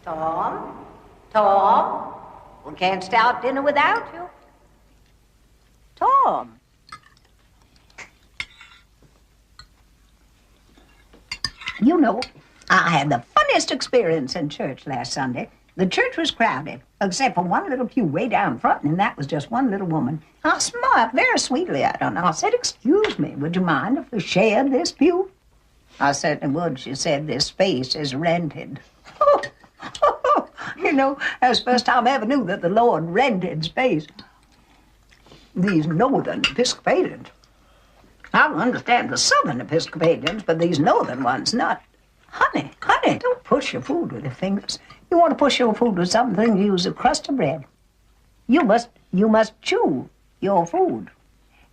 Tom? Tom? We can't start dinner without you. Tom? You know, I had the funniest experience in church last Sunday. The church was crowded, except for one little pew way down front, and that was just one little woman. I smiled very sweetly at her, and I said, "Excuse me, would you mind if we shared this pew?" "I certainly would," she said. "This space is rented." You know, that's the first time I ever knew that the Lord rented space. These northern Episcopalians. I don't understand the southern Episcopalians, but these northern ones, not. Honey, don't push your food with your fingers. You want to push your food with something, use a crust of bread. You must chew your food.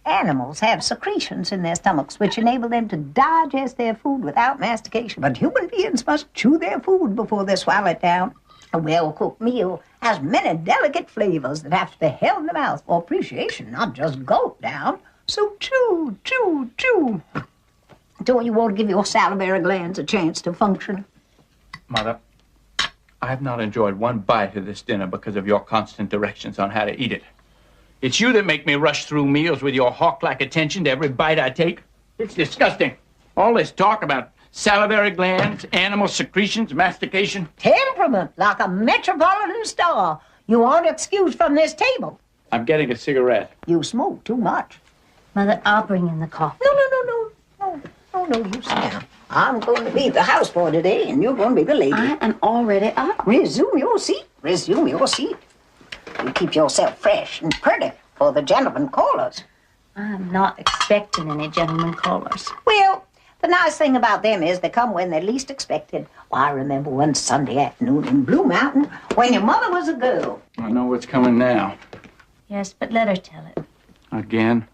Animals have secretions in their stomachs which enable them to digest their food without mastication. But human beings must chew their food before they swallow it down. A well-cooked meal has many delicate flavors that have to be held in the mouth for appreciation, not just gulped down. So chew, chew, chew. Don't you want to give your salivary glands a chance to function? Mother, I have not enjoyed one bite of this dinner because of your constant directions on how to eat it. It's you that make me rush through meals with your hawk-like attention to every bite I take. It's disgusting. All this talk about salivary glands, animal secretions, mastication. Temperament, like a metropolitan star. You aren't excused from this table. I'm getting a cigarette. You smoke too much. Mother, I'll bring in the coffee. No, you sit down. I'm going to be the houseboy today, and you're going to be the lady. I am already up. Resume your seat. You keep yourself fresh and pretty for the gentlemen callers. I'm not expecting any gentlemen callers. Well, the nice thing about them is they come when they're least expected. Well, I remember one Sunday afternoon in Blue Mountain when your mother was a girl. I know what's coming now. Yes, but let her tell it. Again?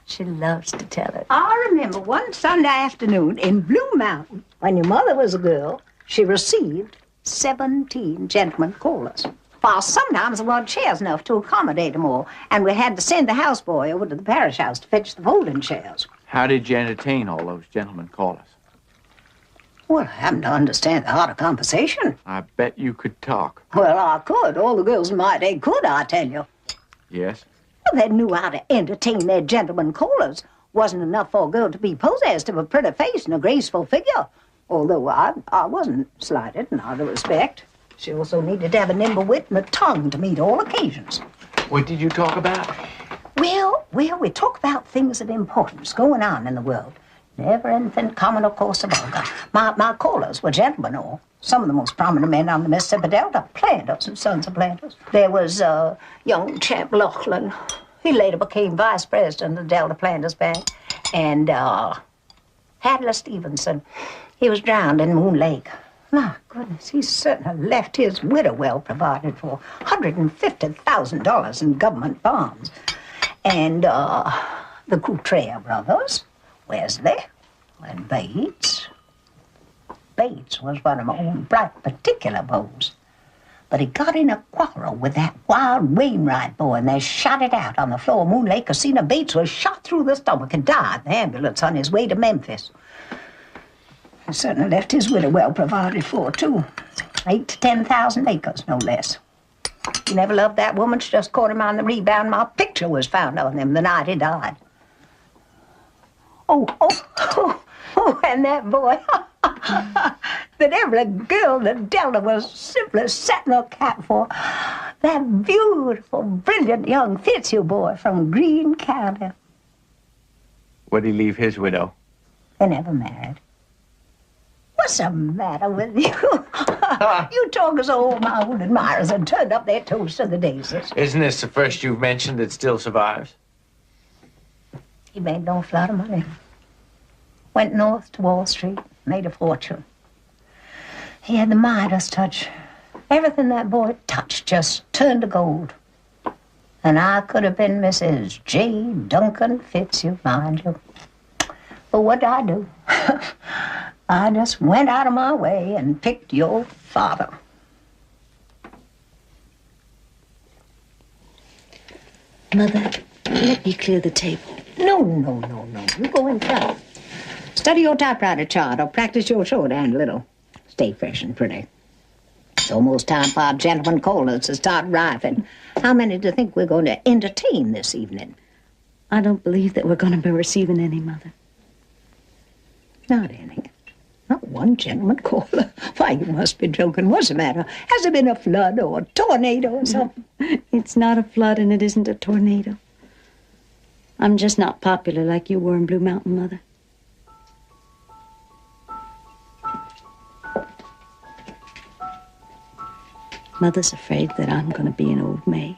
She loves to tell it. I remember one Sunday afternoon in Blue Mountain when your mother was a girl, she received 17 gentlemen callers. While sometimes there weren't chairs enough to accommodate them all, and we had to send the houseboy over to the parish house to fetch the folding chairs. How did you entertain all those gentlemen callers? Well, I happened to understand the art of conversation. I bet you could talk. Well, I could. All the girls in my day could, I tell you. Yes? Well, they knew how to entertain their gentlemen callers. Wasn't enough for a girl to be possessed of a pretty face and a graceful figure. Although I wasn't slighted in other respect. She also needed to have a nimble wit and a tongue to meet all occasions. What did you talk about? Well, we talk about things of importance going on in the world. Never anything common or coarse or vulgar. My callers were gentlemen, or some of the most prominent men on the Mississippi Delta, planters and sons of planters. There was young chap Laughlin. He later became vice president of the Delta Planters Bank. And Hadley Stevenson, he was drowned in Moon Lake. My goodness, he certainly left his widow well provided for. $150,000 in government bonds. And the Coutret brothers, Wesley and Bates. Bates was one of my own bright particular beaux. But he got in a quarrel with that wild Wainwright boy, and they shot it out on the floor of Moon Lake Casino. Bates was shot through the stomach and died in the ambulance on his way to Memphis. He certainly left his widow well provided for, too. 8,000 to 10,000 acres, no less. He never loved that woman. She just caught him on the rebound. My picture was found on him the night he died. Oh, and that boy. That every girl in the Delta was simply setting her cap for. That beautiful, brilliant young Fitzhugh boy from Greene County. What'd he leave his widow? They never married. What's the matter with you? You talk as though all my old admirers had turned up their toes to the daisies. Isn't this the first you've mentioned that still survives? He made an awful lot of money. Went north to Wall Street, made a fortune. He had the Midas touch. Everything that boy touched just turned to gold. And I could have been Mrs. J. Duncan Fitzhugh, mind you. But what did I do? I just went out of my way and picked your father. Mother, let me clear the table. No. You go in front. Study your typewriter chart or practice your shorthand a little. Stay fresh and pretty. It's almost time for our gentlemen callers to start arriving. How many do you think we're going to entertain this evening? I don't believe that we're going to be receiving any, Mother. Not any. Not one gentleman caller. Why, you must be joking. What's the matter? Has there been a flood or a tornado or something? It's not a flood and it isn't a tornado. I'm just not popular like you were in Blue Mountain, Mother. Mother's afraid that I'm going to be an old maid.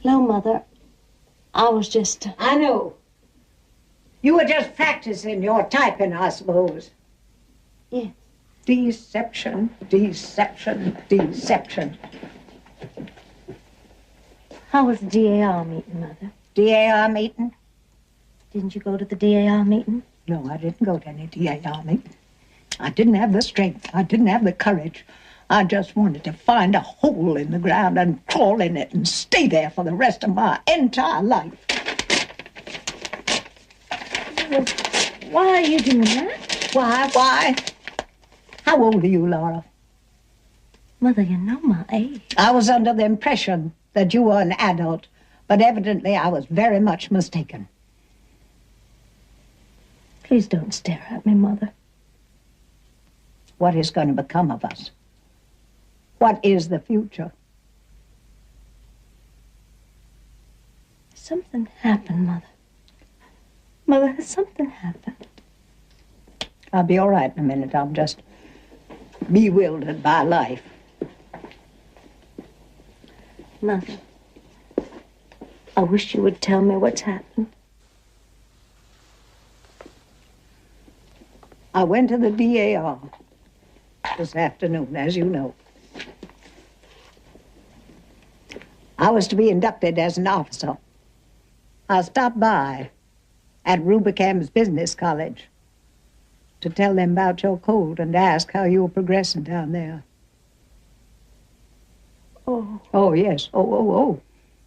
Hello, Mother. I was just... I know. You were just practicing your typing, I suppose. Yes. Deception, deception, deception. How was the DAR meeting, Mother? DAR meeting? Didn't you go to the DAR meeting? No, I didn't go to any DAR meeting. I didn't have the strength. I didn't have the courage. I just wanted to find a hole in the ground and crawl in it and stay there for the rest of my entire life. Well, why are you doing that? Why? How old are you, Laura? Mother, you know my age. I was under the impression that you were an adult, but evidently I was very much mistaken. Please don't stare at me, Mother. What is going to become of us? What is the future? Something happened, Mother. Mother, has something happened? I'll be all right in a minute. I'm just bewildered by life. Mother, I wish you would tell me what's happened. I went to the DAR this afternoon, as you know. I was to be inducted as an officer. I stopped by at Rubicam's Business College to tell them about your cold and to ask how you were progressing down there. Oh, yes. Oh.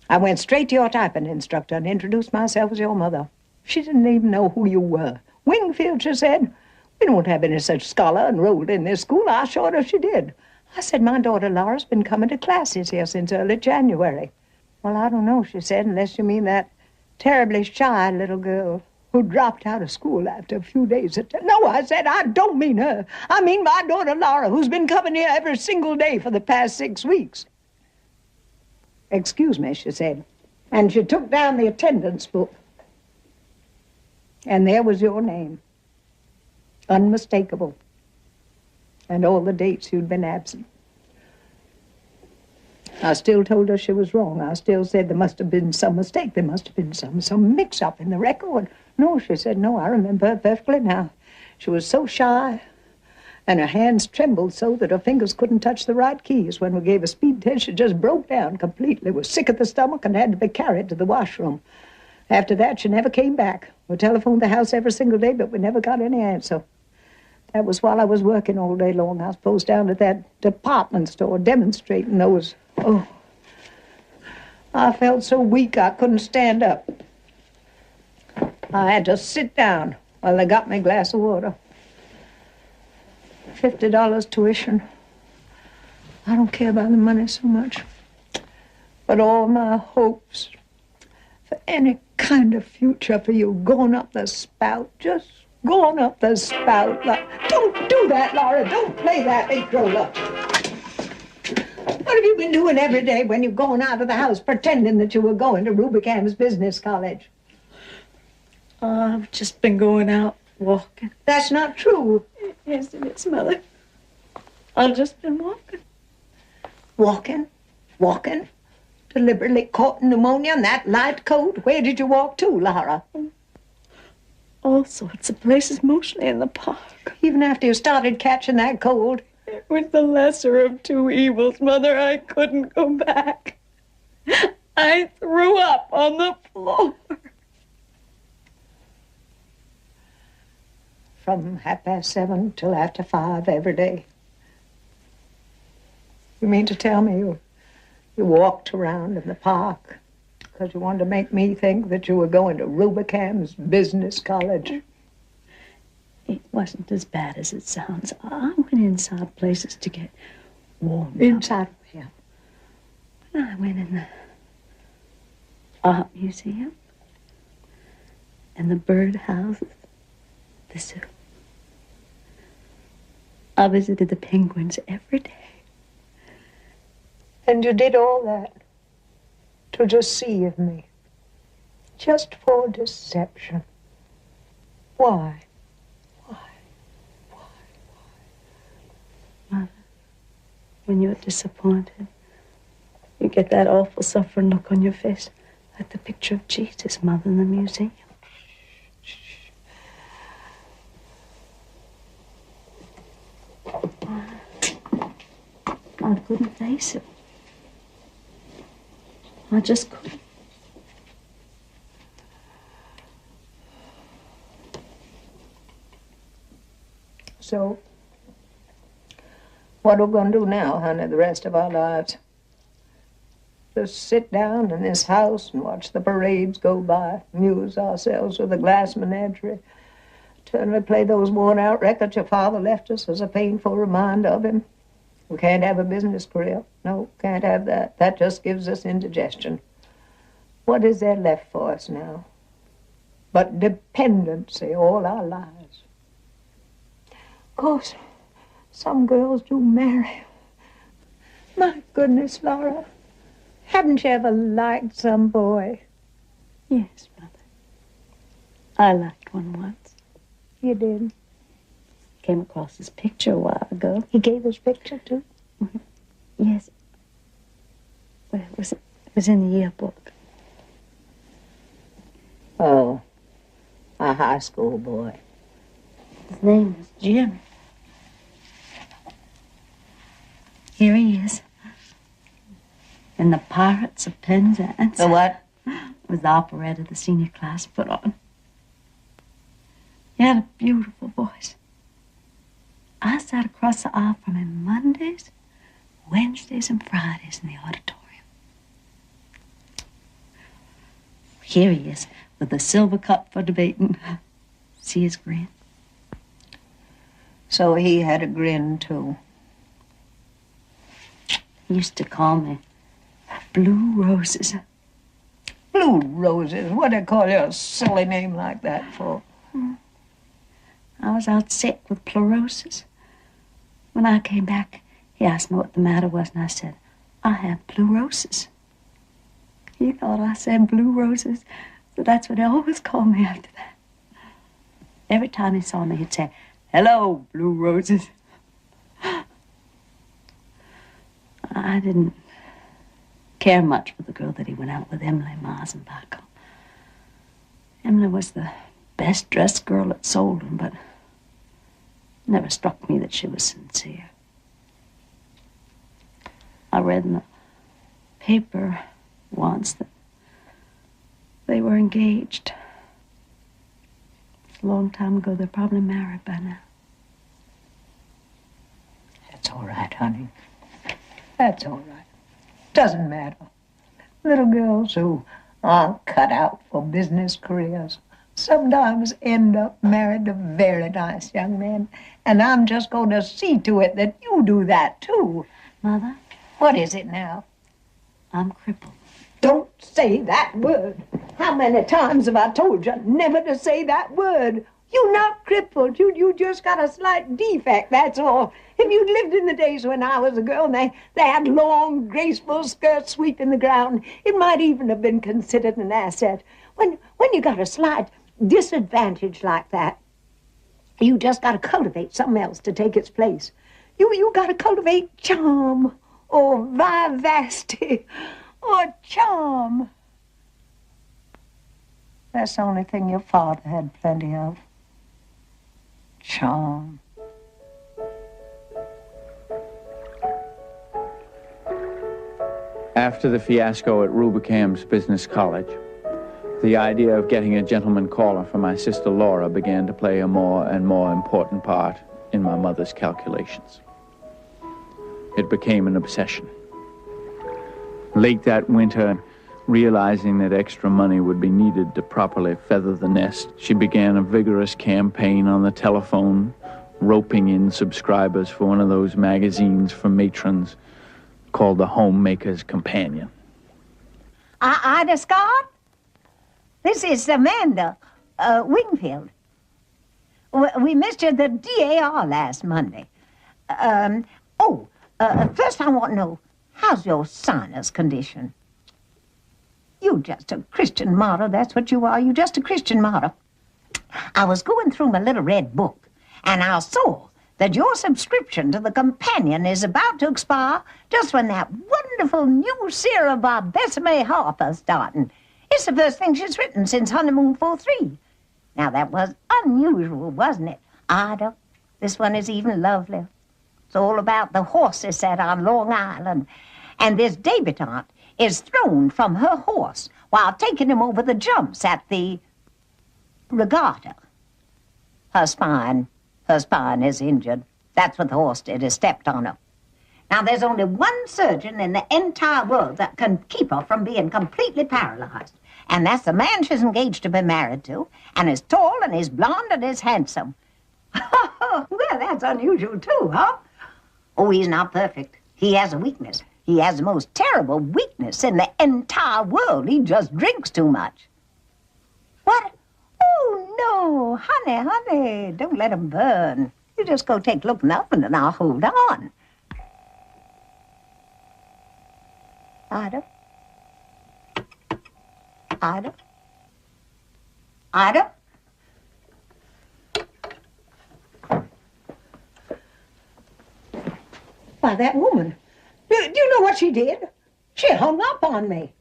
I went straight to your typing instructor and introduced myself as your mother. She didn't even know who you were. Wingfield, she said. We don't have any such scholar enrolled in this school. I assured her she did. I said, my daughter Laura's been coming to classes here since early January. Well, I don't know, she said, unless you mean that terribly shy little girl who dropped out of school after a few days. No, I said, I don't mean her. I mean my daughter Laura, who's been coming here every single day for the past 6 weeks. Excuse me, she said. And she took down the attendance book. And there was your name. Unmistakable. And all the dates you'd been absent. I still told her she was wrong. I still said there must have been some mistake. There must have been some mix-up in the record. No, she said, no, I remember her perfectly now. She was so shy, and her hands trembled so that her fingers couldn't touch the right keys. When we gave a speed test, she just broke down completely, was sick at the stomach, and had to be carried to the washroom. After that, she never came back. We telephoned the house every single day, but we never got any answer. That was while I was working all day long. I was posted down at that department store demonstrating those. Oh, I felt so weak I couldn't stand up. I had to sit down while they got me a glass of water. $50 tuition. I don't care about the money so much. But all my hopes for any kind of future for you going up the spout, just going up the spout. Don't do that, Laura. Don't play that big roller. What have you been doing every day when you're going out of the house pretending that you were going to Rubicam's Business College? I've just been going out walking. That's not true. Yes, it is, Mother. I've just been walking. Walking? Deliberately caught pneumonia in that light coat? Where did you walk to, Laura? All sorts of places, mostly in the park. Even after you started catching that cold? It was the lesser of two evils, Mother. I couldn't go back. I threw up on the floor. From 7:30 till after 5 every day. You mean to tell me you walked around in the park because you wanted to make me think that you were going to Rubicam's business college? It wasn't as bad as it sounds. I went inside places to get warm. Inside where? I went in the art museum and the birdhouses, the zoo. I visited the penguins every day. And you did all that to deceive me, just for deception. Why? Mother, when you're disappointed, you get that awful suffering look on your face, like the picture of Jesus, Mother, in the museum. I couldn't face it. I just couldn't. So, what are we going to do now, honey, the rest of our lives? Just sit down in this house and watch the parades go by, amuse ourselves with a glass menagerie, turn and play those worn-out records your father left us as a painful reminder of him. We can't have a business career. No, can't have that. That just gives us indigestion. What is there left for us now? But dependency all our lives. Of course, some girls do marry. My goodness, Laura. Haven't you ever liked some boy? Yes, Mother. I liked one once. You did? Came across his picture a while ago. He gave his picture, too? Mm-hmm. Yes. Well, it was in the yearbook. Oh, a high school boy. His name was Jim. Here he is. In the Pirates of Penzance. The what? It was the operetta the senior class put on. He had a beautiful voice. I sat across the aisle from him Mondays, Wednesdays, and Fridays in the auditorium. Here he is, with a silver cup for debating. See his grin? So he had a grin, too. He used to call me Blue Roses. Blue Roses? What'd they call you a silly name like that for? I was out sick with pleurosis. When I came back, he asked me what the matter was, and I said, I have pleurosis. He thought I said blue roses, so that's what he always called me after that. Every time he saw me, he'd say, hello, Blue Roses. I didn't care much for the girl that he went out with, Emily Masenbach. Emily was the best-dressed girl at Solden, but it never struck me that she was sincere. I read in the paper once that they were engaged. It's a long time ago. They're probably married by now. That's all right, honey. That's all right. Doesn't matter. Little girls who aren't cut out for business careers sometimes end up married to very nice young men. And I'm just going to see to it that you do that, too. Mother? What is it now? I'm crippled. Don't say that word. How many times have I told you never to say that word? You're not crippled. You just got a slight defect, that's all. If you'd lived in the days when I was a girl and they had long, graceful skirts sweeping the ground, it might even have been considered an asset. When you got a slight disadvantage like that, you just got to cultivate something else to take its place. You got to cultivate charm or vivacity or charm. That's the only thing your father had plenty of. Charm. After the fiasco at Rubicam's Business College, the idea of getting a gentleman caller for my sister Laura began to play a more and more important part in my mother's calculations. It became an obsession. Late that winter, realizing that extra money would be needed to properly feather the nest, she began a vigorous campaign on the telephone, roping in subscribers for one of those magazines for matrons called The Homemaker's Companion. Ida Scott? This is Amanda Wingfield. We missed you at the DAR last Monday. First I want to know, how's your sinus condition? You just a Christian martyr, that's what you are. You just a Christian martyr. I was going through my little red book, and I saw that your subscription to the Companion is about to expire just when that wonderful new series by Bessemer Harper's starting. It's the first thing she's written since Honeymoon 4-3. Now, that was unusual, wasn't it? Ida, this one is even lovelier. It's all about the horses that on Long Island, and this debutante is thrown from her horse while taking him over the jumps at the regatta. Her spine is injured. That's what the horse did, is stepped on her. Now, there's only one surgeon in the entire world that can keep her from being completely paralyzed, and that's the man she's engaged to be married to, and is tall and is blonde and is handsome. Well, that's unusual too, huh? Oh, he's not perfect. He has a weakness. He has the most terrible weakness in the entire world. He just drinks too much. What? Oh, no. Honey, don't let him burn. You just go take a look in the oven and I'll hold on. Ida? Ida? Ida? Why, that woman. Do you know what she did? She hung up on me.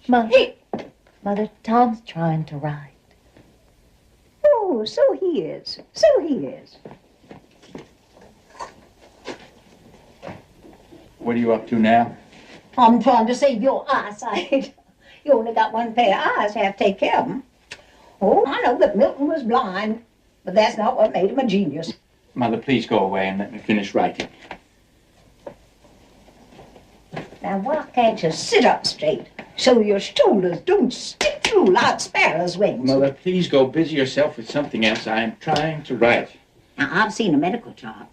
Mother, Tom's trying to write. Oh, so he is. What are you up to now? I'm trying to save your eyesight. You only got one pair of eyes, you have to take care of them. Oh, I know that Milton was blind, but that's not what made him a genius. Mother, please go away and let me finish writing. Now, why can't you sit up straight so your shoulders don't stick through like sparrow's wings? Mother, please go busy yourself with something else. I am trying to write. Now, I've seen a medical chart,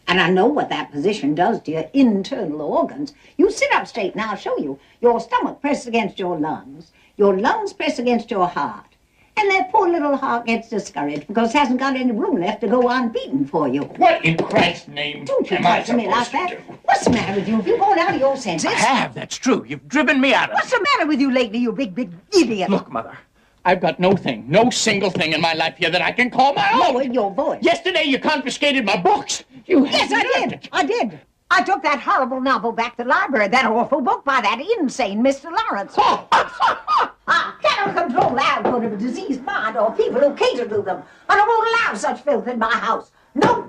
and I know what that position does to your internal organs. You sit up straight, and I'll show you. Your stomach presses against your lungs press against your heart, and that poor little heart gets discouraged because it hasn't got any room left to go on beating for you. What in Christ's name Don't you am I talk to me like supposed to that. do? What's the matter with you? Have you gone out of your senses? I have, that's true. You've driven me out of What's the matter with you lately, you big idiot? Look, Mother, I've got no single thing in my life here that I can call my own. Lower your voice. Yesterday you confiscated my books. You Yes, had I did. I took that horrible novel back to the library, that awful book by that insane Mr. Lawrence. I cannot control the output of a diseased mind or people who cater to them. And I won't allow such filth in my house. No.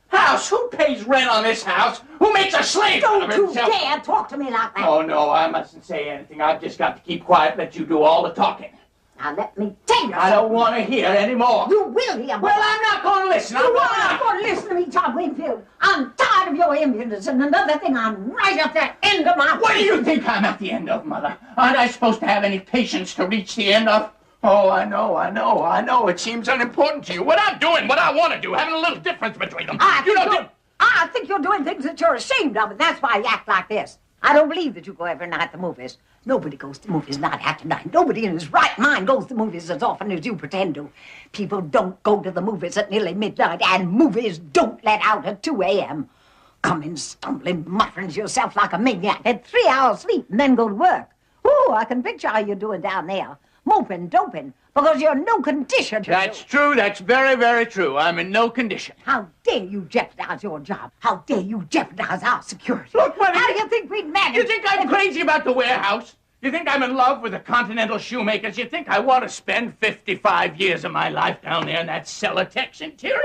House? Who pays rent on this house? Who makes a slave out of Don't you himself? dare talk to me like that. Oh, no, I mustn't say anything. I've just got to keep quiet, let you do all the talking. Now, let me tell you I don't want to hear anymore. You will hear. Well, I'm not going to listen. You are not going to listen to me, John Wingfield. I'm tired of your impudence. And another thing, I'm right at the end of my... What do you think I'm at the end of, Mother? Aren't I supposed to have any patience to reach the end of? Oh, I know. It seems unimportant to you. What I'm doing, what I want to do, having a little difference between them. I think you're doing things that you're ashamed of, and that's why you act like this. I don't believe that you go every night to the movies. Nobody goes to movies night after night. Nobody in his right mind goes to movies as often as you pretend to. People don't go to the movies at nearly midnight, and movies don't let out at 2 a.m. Come in stumbling, muttering to yourself like a maniac, get 3 hours sleep, and then go to work. Oh, I can picture how you're doing down there. moping, doping, because you're in no condition to... That's true. That's very, very true. I'm in no condition. How dare you jeopardize your job? How dare you jeopardize our security? Look, Mother... How do you think we'd manage... You think I'm crazy about the warehouse? You think I'm in love with the Continental shoemakers? You think I want to spend 55 years of my life down there in that Celotex interior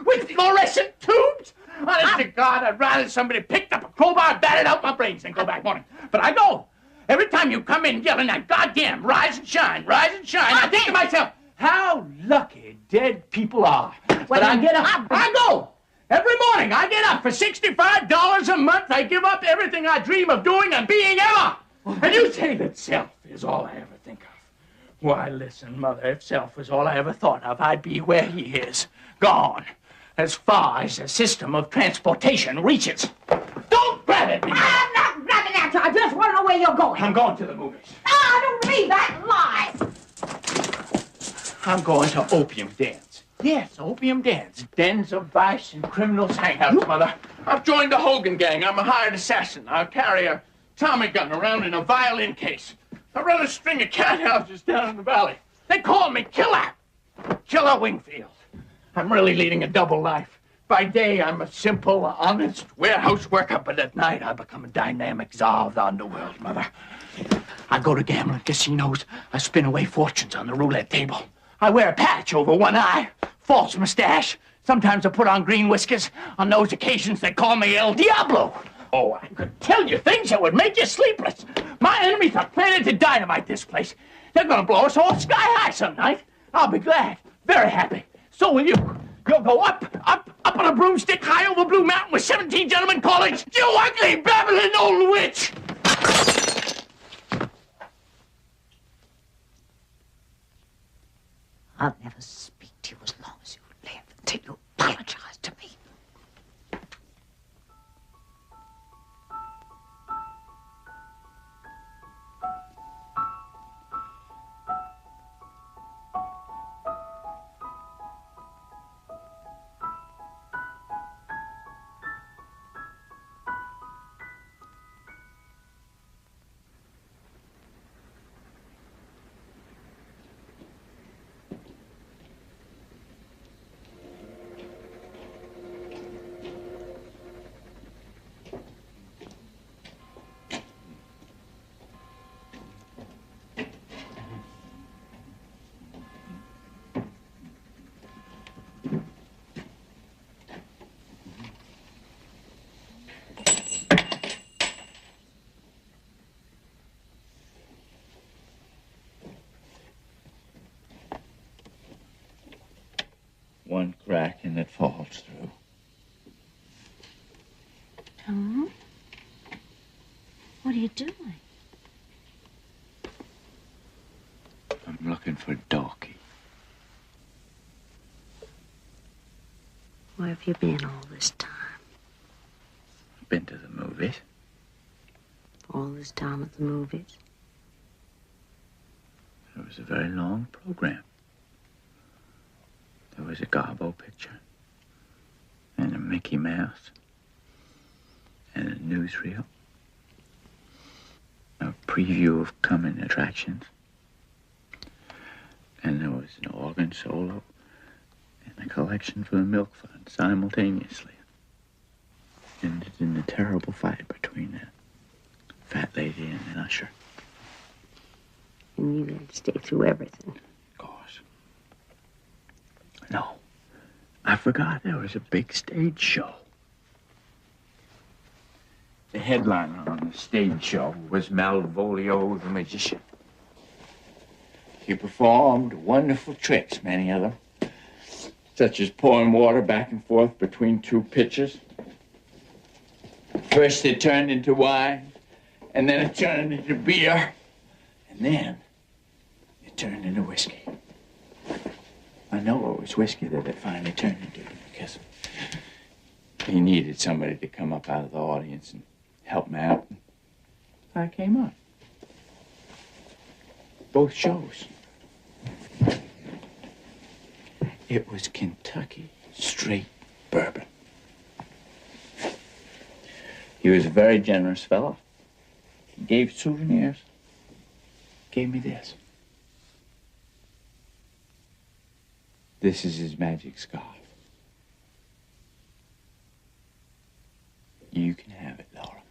with fluorescent tubes? Honest to God, I'd rather somebody picked up a crowbar, batted out my brains than go back morning. But I go. Every time you come in yelling that goddamn rise and shine, I think to myself, how lucky dead people are. But I get up. I go. Every morning I get up for $65 a month. I give up everything I dream of doing and being ever. And you say that self is all I ever think of. Why, listen, Mother, if self was all I ever thought of, I'd be where he is, gone, as far as the system of transportation reaches. Don't grab at me! I'm not grabbing at you. I just want to know where you're going. I'm going to the movies. I don't believe that lie. I'm going to opium dens. Yes, opium dens. Dens of vice and criminals' hangouts, Mother. I've joined the Hogan gang. I'm a hired assassin. I'll carry a Tommy gun around in a violin case. I run a string of cat houses down in the valley. They call me Killer. Killer Wingfield. I'm really leading a double life. By day, I'm a simple, honest warehouse worker, but at night, I become a dynamic czar of the underworld, Mother. I go to gambling casinos. I spin away fortunes on the roulette table. I wear a patch over one eye, false mustache. Sometimes I put on green whiskers. On those occasions, they call me El Diablo. Oh, I could tell you things that would make you sleepless. My enemies are planning to dynamite this place. They're going to blow us all sky high some night. I'll be glad, very happy. So will you. You'll go up on a broomstick high over Blue Mountain with 17 gentlemen calling, "You ugly, babbling old witch!" I'll never speak to you as long as you live until you apologize to me. One crack and it falls through. Tom? What are you doing? I'm looking for Dorky. Where have you been all this time? I've been to the movies. All this time at the movies? It was a very long program. There was a Garbo picture, and a Mickey Mouse, and a newsreel, a preview of coming attractions, and there was an organ solo, and a collection for the Milk Fund simultaneously. Ended in a terrible fight between a fat lady and an usher. And you had to stay through everything. Of course. No, I forgot there was a big stage show. The headliner on the stage show was Malvolio the magician. He performed wonderful tricks, many of them, such as pouring water back and forth between two pitchers. First it turned into wine, and then it turned into beer, and then it turned into whiskey. I know it was whiskey that it finally turned into, because he needed somebody to come up out of the audience and help me out. I came up. Both shows. It was Kentucky straight bourbon. He was a very generous fellow. He gave souvenirs. Gave me this. This is his magic scarf. You can have it, Laura.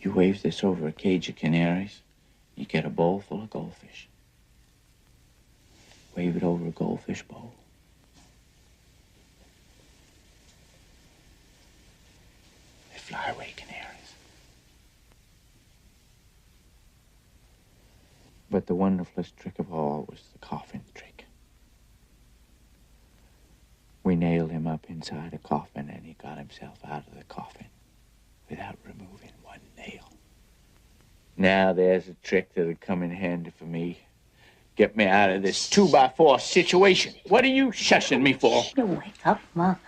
You wave this over a cage of canaries, you get a bowl full of goldfish. Wave it over a goldfish bowl. They fly away, canaries. But the wonderfulest trick of all was the coffin trick. We nailed him up inside a coffin, and he got himself out of the coffin without removing one nail. Now there's a trick that'll come in handy for me. Get me out of this 2x4 situation. What are you shushing me for? You wake up, Mother.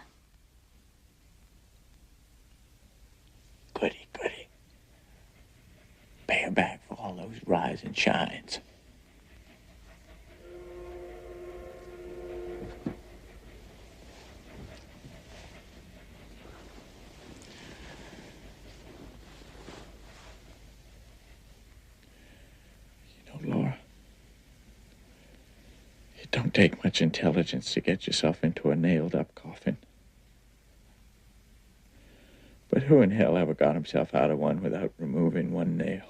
Goody, goody. Pay her back for all those rise and shines. Laura, it don't take much intelligence to get yourself into a nailed-up coffin. But who in hell ever got himself out of one without removing one nail?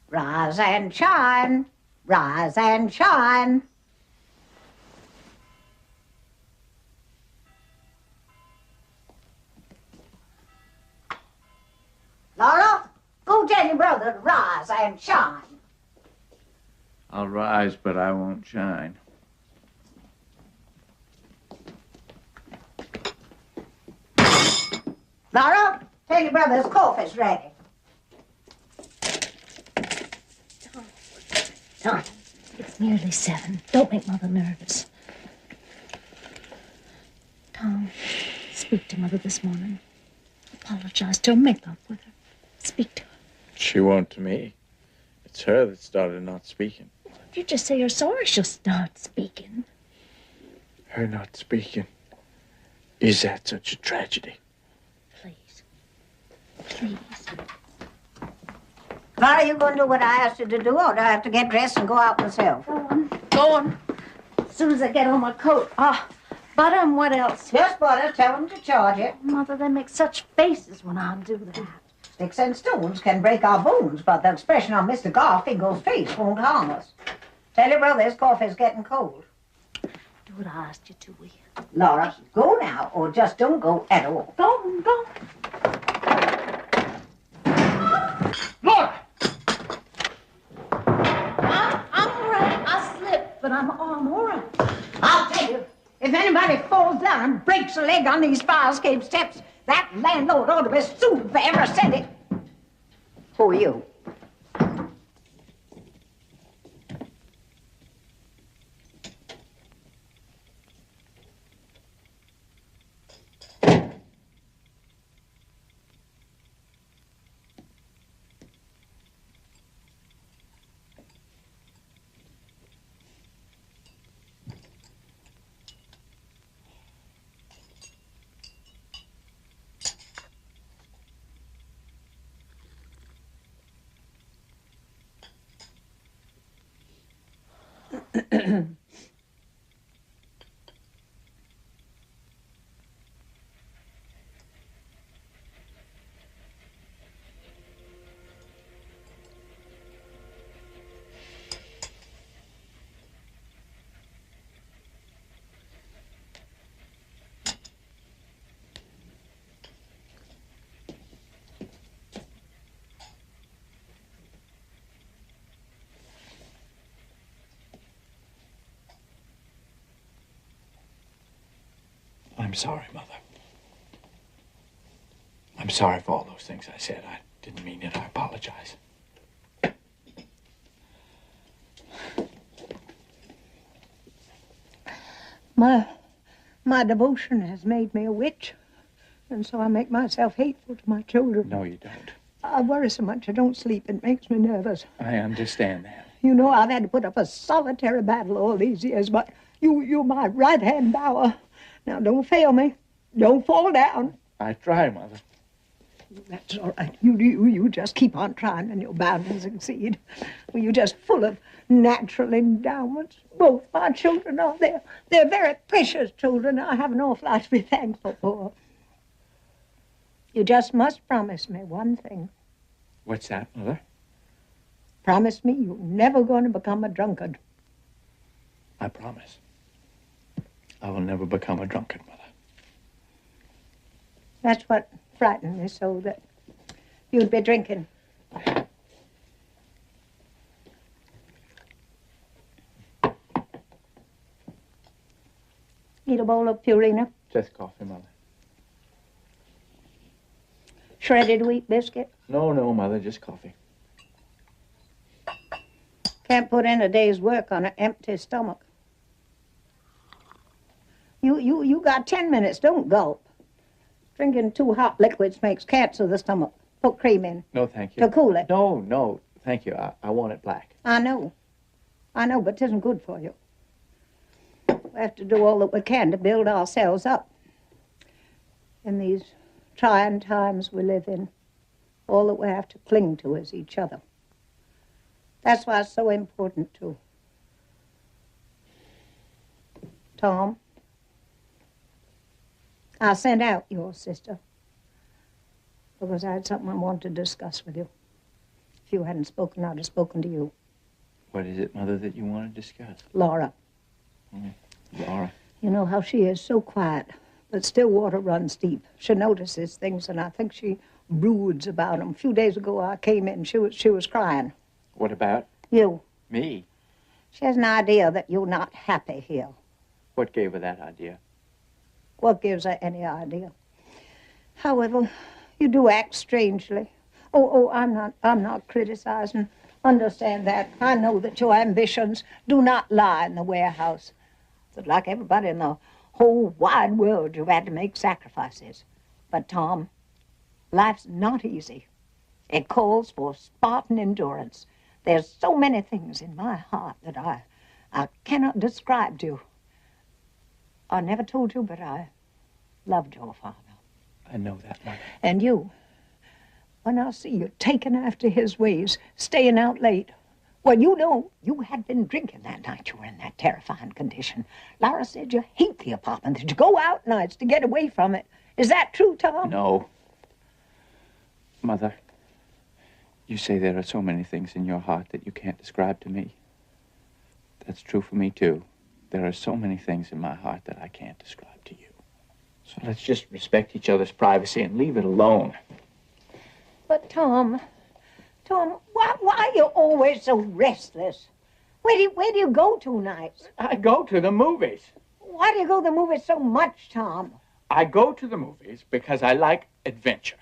Rise and shine, rise and shine. Laura, go tell your brother to rise and shine. I'll rise, but I won't shine. Laura, tell your brother his coffee's ready. Tom, it's nearly 7. Don't make Mother nervous. Tom, speak to Mother this morning. Apologize to her. Make up with her. Speak to her. She won't to me. It's her that started not speaking. If you just say you're sorry, she'll start speaking. Her not speaking. Is that such a tragedy? Please. Please. Laura, you going to do what I asked you to do, or do I have to get dressed and go out myself? Go on. Go on. As soon as I get on my coat. Butter and what else? Just butter. Tell them to charge it. Mother, they make such faces when I do that. Sticks and stones can break our bones, but the expression on Mr. Garfinkel's face won't harm us. Tell your brother his coffee's getting cold. Do what I asked you to, will you? Laura, go now, or just don't go at all. Go on, go. Laura! I'm all right. I slipped, but I'm all right. I'll tell you, if anybody falls down and breaks a leg on these fire escape steps, that landlord ought to be sued for ever said it. Who are you? I'm sorry, Mother. I'm sorry for all those things I said. I didn't mean it. I apologize. My devotion has made me a witch, and so I make myself hateful to my children. No, you don't. I worry so much I don't sleep. It makes me nervous. I understand that. You know, I've had to put up a solitary battle all these years, but you're my right-hand power. Now, don't fail me. Don't fall down. I try, Mother. That's all right. You just keep on trying, and you're bound to succeed. Well, you're just full of natural endowments. Both my children are. They're very precious children. I have an awful lot to be thankful for. You just must promise me one thing. What's that, Mother? Promise me you're never going to become a drunkard. I promise. I will never become a drunkard, Mother. That's what frightened me so, that you'd be drinking. Need a bowl of Purina? Just coffee, Mother. Shredded wheat biscuit? No, Mother, just coffee. Can't put in a day's work on an empty stomach. You got 10 minutes, don't gulp. Drinking too hot liquids makes cancer of the stomach. Put cream in. No, thank you. To cool it. No, thank you. I want it black. I know, but it isn't good for you. We have to do all that we can to build ourselves up. In these trying times we live in, all that we have to cling to is each other. That's why it's so important to Tom. I sent out your sister because I had something I wanted to discuss with you. If you hadn't spoken, I'd have spoken to you. What is it, Mother, that you want to discuss? Laura. Laura. You know how she is, so quiet, but still water runs deep. She notices things, and I think she broods about them. A few days ago, I came in, she was crying. What about? You. Me? She has an idea that you're not happy here. What gave her that idea? What gives her any idea? However, you do act strangely. Oh, I'm not criticizing. Understand that. I know that your ambitions do not lie in the warehouse. That like everybody in the whole wide world, you've had to make sacrifices. But, Tom, life's not easy. It calls for Spartan endurance. There's so many things in my heart that I cannot describe to you. I never told you, but I loved your father. I know that, Mother. And you, when I see you taking after his ways, staying out late. Well, you know, you had been drinking that night you were in that terrifying condition. Laura said you hate the apartment, that you go out nights to get away from it. Is that true, Tom? No. Mother, you say there are so many things in your heart that you can't describe to me. That's true for me, too. There are so many things in my heart that I can't describe to you. So let's just respect each other's privacy and leave it alone. But, Tom, why are you always so restless? Where do you go to nights? I go to the movies. Why do you go to the movies so much, Tom? I go to the movies because I like adventure.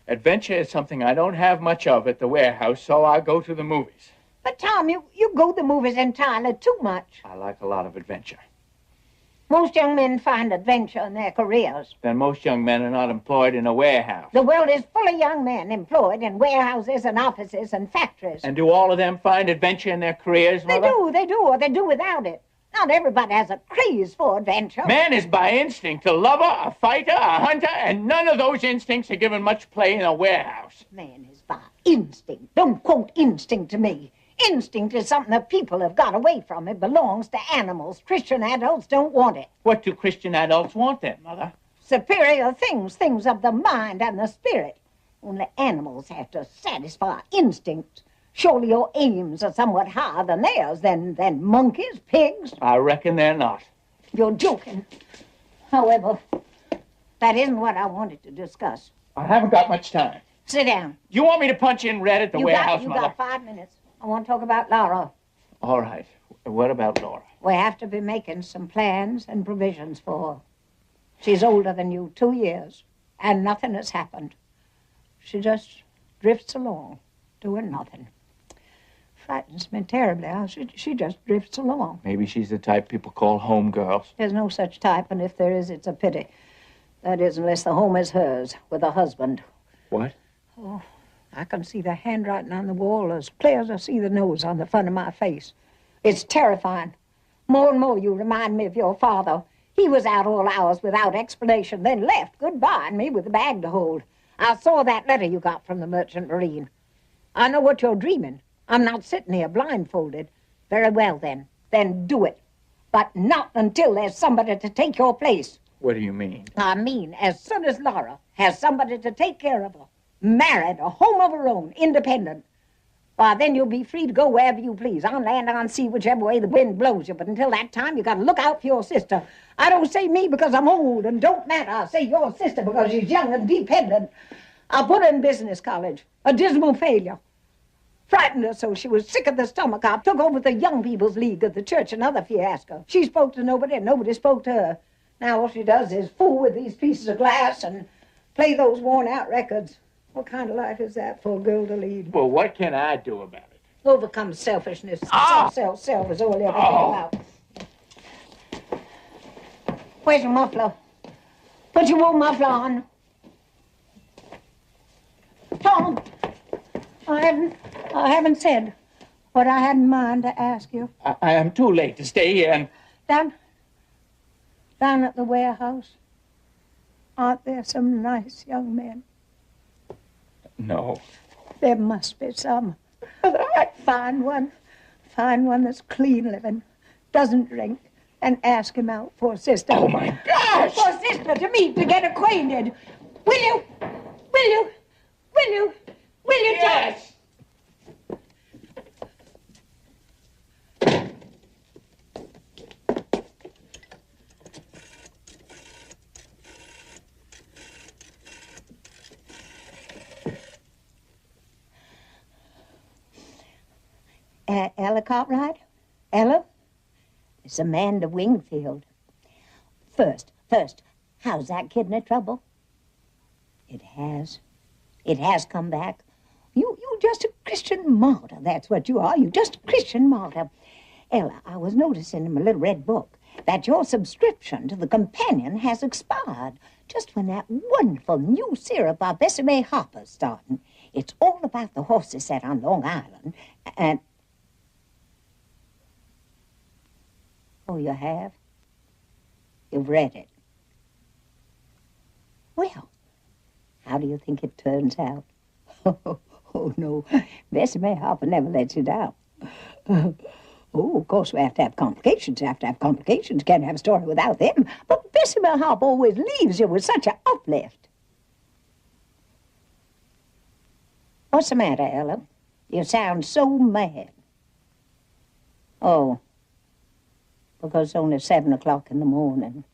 Adventure is something I don't have much of at the warehouse, so I go to the movies. But, Tom, you go to the movies entirely too much. I like a lot of adventure. Most young men find adventure in their careers. Then most young men are not employed in a warehouse. The world is full of young men employed in warehouses and offices and factories. And do all of them find adventure in their careers, Mother? They do, or they do without it. Not everybody has a craze for adventure. Man is by instinct a lover, a fighter, a hunter, and none of those instincts are given much play in a warehouse. Man is by instinct. Don't quote instinct to me. Instinct is something that people have got away from. It belongs to animals. Christian adults don't want it. What do Christian adults want then, Mother? Superior things, things of the mind and the spirit. Only animals have to satisfy instinct. Surely your aims are somewhat higher than theirs, than monkeys, pigs. I reckon they're not. You're joking. However, that isn't what I wanted to discuss. I haven't got much time. Sit down. You want me to punch in red at the warehouse, Mother? You got 5 minutes. I want to talk about Laura. All right. What about Laura? We have to be making some plans and provisions for her. She's older than you, 2 years. and nothing has happened. She just drifts along, doing nothing. Frightens me terribly how she just drifts along. Maybe she's the type people call home girls. There's no such type, and if there is, it's a pity. That is, unless the home is hers, with a husband. What? Oh, I can see the handwriting on the wall as clear as I see the nose on the front of my face. It's terrifying. More and more you remind me of your father. He was out all hours without explanation, then left, goodbye, and me with the bag to hold. I saw that letter you got from the Merchant Marine. I know what you're dreaming. I'm not sitting here blindfolded. Very well, then. Then do it. But not until there's somebody to take your place. What do you mean? I mean, as soon as Laura has somebody to take care of her, married, a home of her own, independent, why, then you'll be free to go wherever you please, on land, on sea, whichever way the wind blows you. But until that time, you got to look out for your sister. I don't say me because I'm old and don't matter. I say your sister because she's young and dependent. I put her in business college, a dismal failure. Frightened her so she was sick of the stomach. I took over the Young People's League of the church, another fiasco. She spoke to nobody and nobody spoke to her. Now all she does is fool with these pieces of glass and play those worn-out records. What kind of life is that for a girl to lead? Well, what can I do about it? Overcome selfishness. Ah! Self is all you ever think about. Where's your muffler? Put your wool muffler on. Tom, I haven't said what I had in mind to ask you. I am too late to stay here and... Down at the warehouse, aren't there some nice young men? No. There must be some. Find one that's clean living, doesn't drink, and ask him out for a sister. Oh, my gosh! For a sister to meet, to get acquainted. Will you? Will you? Will you? Will you? Yes! Ella Cartwright? Ella? It's Amanda Wingfield. First, how's that kidney trouble? It has. It has come back. You just a Christian martyr, that's what you are. You just a Christian martyr. Ella, I was noticing in my little red book that your subscription to the Companion has expired just when that wonderful new syrup by Bessie May Harper's starting. It's all about the horses set on Long Island, and... Oh, you have? You've read it. Well, how do you think it turns out? Oh, no. Bessie May Harper never lets you down. Oh, of course, we have to have complications. Can't have a story without them. But Bessie May Harper always leaves you with such an uplift. What's the matter, Ella? You sound so mad. Oh, because it's only 7 o'clock in the morning.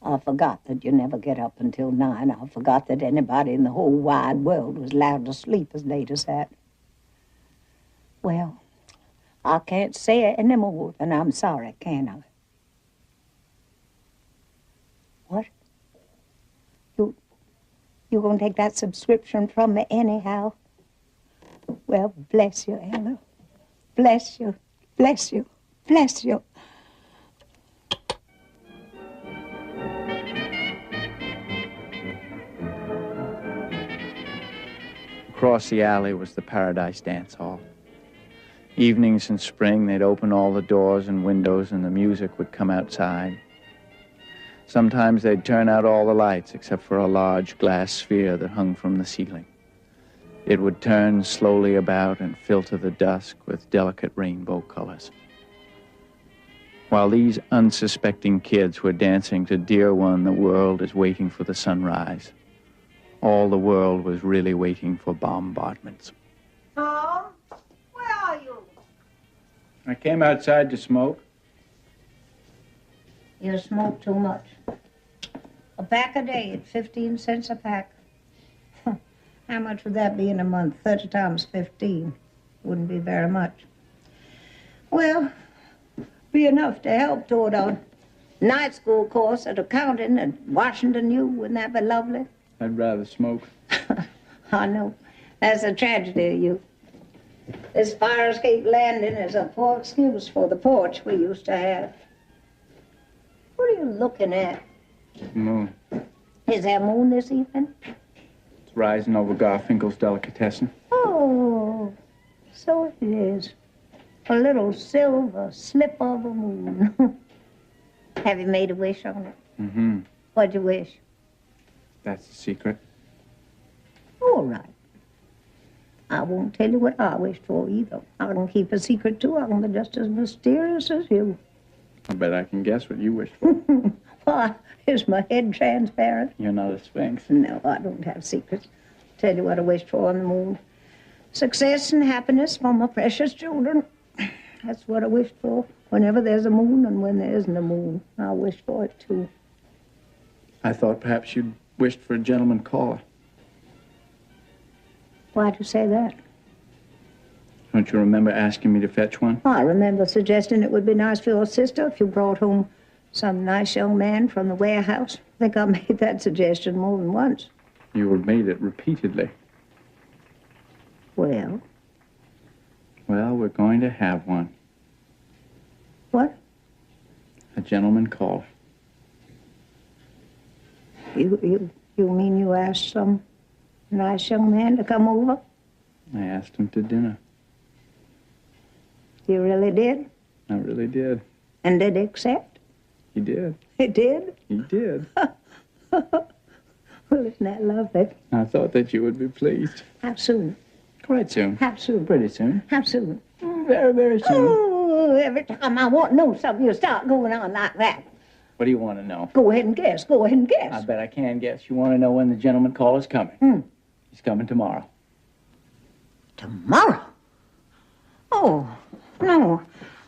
I forgot that you never get up until 9. I forgot that anybody in the whole wide world was allowed to sleep as late as that. Well, I can't say it any more than I'm sorry, can I? What? You gonna take that subscription from me anyhow? Well, bless you, Ella. Bless you, bless you, bless you. Across the alley was the Paradise Dance Hall. Evenings in spring, they'd open all the doors and windows and the music would come outside. Sometimes they'd turn out all the lights except for a large glass sphere that hung from the ceiling. It would turn slowly about and filter the dusk with delicate rainbow colors. While these unsuspecting kids were dancing to Dear One, the World is Waiting for the Sunrise, all the world was really waiting for bombardments. Tom, where are you? I came outside to smoke. You smoke too much. A pack a day at 15 cents a pack. How much would that be in a month? 30 times 15. Wouldn't be very much. Well, be enough to help toward a Night school course at accounting at Washington U. Wouldn't that be lovely? I'd rather smoke. I know. That's a tragedy of you. This fire escape landing is a poor excuse for the porch we used to have. What are you looking at? Moon. Is there a moon this evening? It's rising over Garfinkel's delicatessen. Oh, so it is. A little silver slip of a moon. Have you made a wish on it? Mm-hmm. What'd you wish? That's the secret. All right. I won't tell you what I wished for either. I can keep a secret too. I can be just as mysterious as you. I bet I can guess what you wished for. Why, is my head transparent? You're not a sphinx. No, I don't have secrets. Tell you what I wished for on the moon. Success and happiness for my precious children. That's what I wished for. Whenever there's a moon and when there isn't a moon, I wish for it too. I thought perhaps you'd wished for a gentleman caller. Why'd you say that? Don't you remember asking me to fetch one? I remember suggesting it would be nice for your sister if you brought home some nice young man from the warehouse. I think I made that suggestion more than once. You have made it repeatedly. Well? Well, we're going to have one. What? A gentleman caller. You mean you asked some nice young man to come over? I asked him to dinner. You really did? I really did. And did he accept? He did. He did? He did. Well, isn't that lovely? I thought that you would be pleased. How soon? Quite soon. How soon? Pretty soon. How soon? Very, very soon. Oh, every time I want to know something, you start going on like that. What do you want to know? Go ahead and guess. Go ahead and guess. I bet I can guess. You want to know when the gentleman caller's coming? He's coming tomorrow. Tomorrow? Oh, no.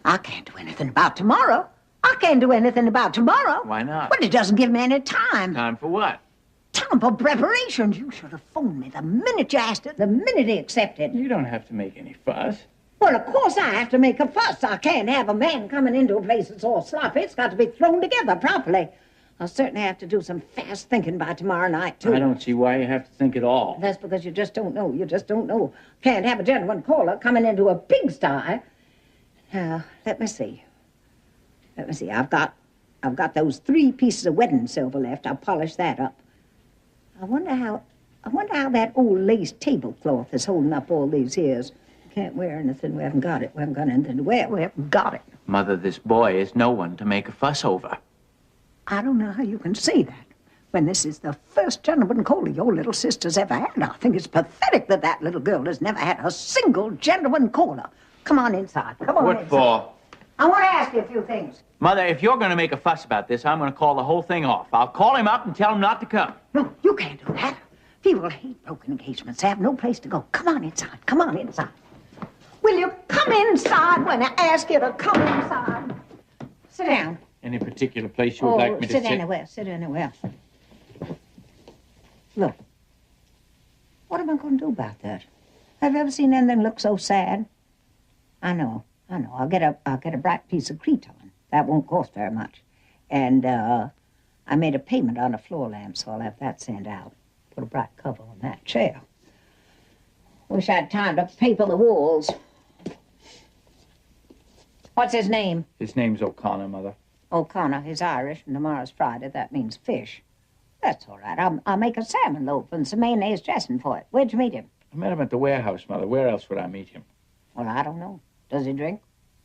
I can't do anything about tomorrow. I can't do anything about tomorrow. Why not? But it doesn't give me any time. Time for what? Time for preparations. You should have phoned me the minute you asked it, the minute he accepted. You don't have to make any fuss. Well, of course I have to make a fuss. I can't have a man coming into a place that's all sloppy. It's got to be thrown together properly. I'll certainly have to do some fast thinking by tomorrow night, too. I don't see why you have to think at all. That's because you just don't know. You just don't know. Can't have a gentleman caller coming into a pigsty. Now, let me see. I've got those 3 pieces of wedding silver left. I'll polish that up. I wonder how that old lace tablecloth is holding up all these years. Can't wear anything. We haven't got it. We haven't got anything to wear. We haven't got it. Mother, this boy is no one to make a fuss over. I don't know how you can say that when this is the first gentleman caller your little sister's ever had. I think it's pathetic that that little girl has never had a single gentleman caller. Come on inside. Come on What inside. for? I want to ask you a few things. Mother, if you're going to make a fuss about this, I'm going to call the whole thing off. I'll call him up and tell him not to come. No, you can't do that. People hate broken engagements. They have no place to go. Come on inside. Come on inside. Will you come inside when I ask you to come inside? Sit down. Any particular place you would like me to sit? Sit anywhere. Sit anywhere. Look. What am I going to do about that? Have you ever seen anything look so sad? I know. I'll get a bright piece of cretonne. That won't cost very much. And I made a payment on a floor lamp, so I'll have that sent out. Put a bright cover on that chair. Wish I'd time to paper the walls. What's his name? His name's O'Connor, Mother. O'Connor. He's Irish, and tomorrow's Friday. That means fish. That's all right. I'll make a salmon loaf and some mayonnaise dressing for it. Where'd you meet him? I met him at the warehouse, Mother. Where else would I meet him? Well, I don't know. Does he drink?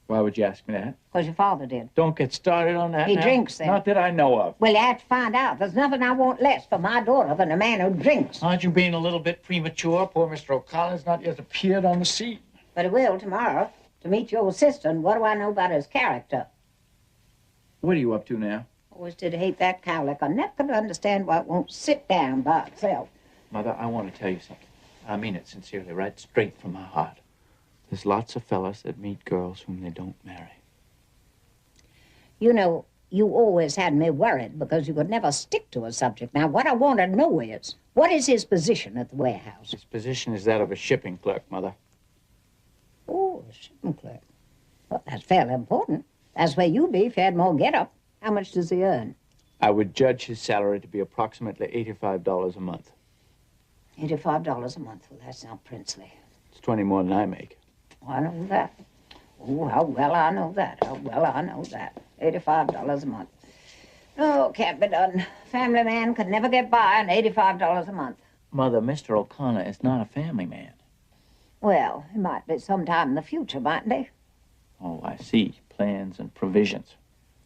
Why would you ask me that? Because your father did. Don't get started on that He now. drinks, then. Not that I know of. Well, you have to find out. There's nothing I want less for my daughter than a man who drinks. Aren't you being a little bit premature? Poor Mr. O'Connor's not yet appeared on the scene. But he will tomorrow to meet your sister, and what do I know about his character? What are you up to now? Always did hate that cowlick. I never could understand why it won't sit down by itself. Mother, I want to tell you something. I mean it sincerely, right straight from my heart. There's lots of fellas that meet girls whom they don't marry. You know, you always had me worried because you could never stick to a subject. Now, what I want to know is, what is his position at the warehouse? His position is that of a shipping clerk, Mother. Oh, a shipping clerk. Well, that's fairly important. That's where you'd be if you had more get-up. How much does he earn? I would judge his salary to be approximately $85 a month. $85 a month. Well, that's not princely. It's 20 more than I make. Oh, I know that. Oh, how well I know that. How well I know that. $85 a month. No, can't be done. Family man could never get by on $85 a month. Mother, Mr. O'Connor is not a family man. Well, he might be sometime in the future, mightn't he? Oh, I see. Plans and provisions.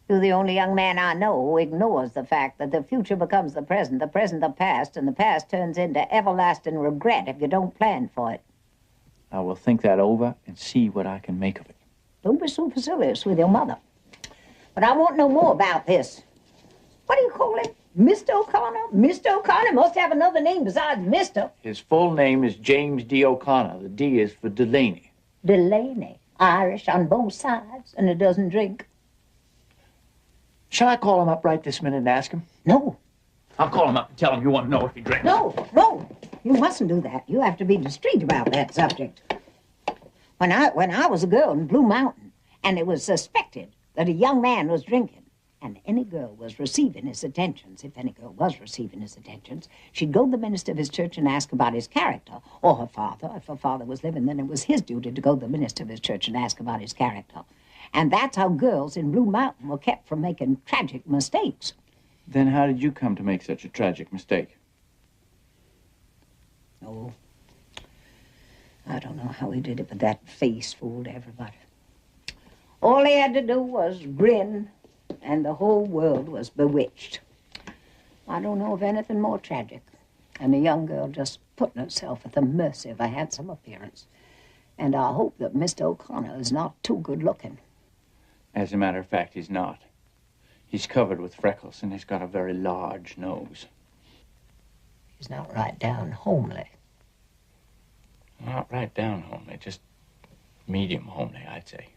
You're the only young man I know who ignores the fact that the future becomes the present the past, and the past turns into everlasting regret if you don't plan for it. I will think that over and see what I can make of it. Don't be supercilious with your mother. But I want to know more about this. What do you call him? Mr. O'Connor? Mr. O'Connor must have another name besides Mr. His full name is James D. O'Connor. The D is for Delaney. Delaney. Irish on both sides, and he doesn't drink. Shall I call him up right this minute and ask him? No. I'll call him up and tell him you want to know if he drinks. No. You mustn't do that. You have to be discreet about that subject. When I was a girl in Blue Mountain, and it was suspected that a young man was drinking, and any girl was receiving his attentions, if any girl was receiving his attentions, she'd go to the minister of his church and ask about his character, or her father. If her father was living, then it was his duty to go to the minister of his church and ask about his character. And that's how girls in Blue Mountain were kept from making tragic mistakes. Then how did you come to make such a tragic mistake? Oh, I don't know how he did it, but that face fooled everybody. All he had to do was grin, and the whole world was bewitched. I don't know of anything more tragic than a young girl just putting herself at the mercy of a handsome appearance. And I hope that Mr. O'Connor is not too good looking. As a matter of fact, he's not. He's covered with freckles, and he's got a very large nose. He's not right down homely. Not right down homely, just medium homely, I'd say.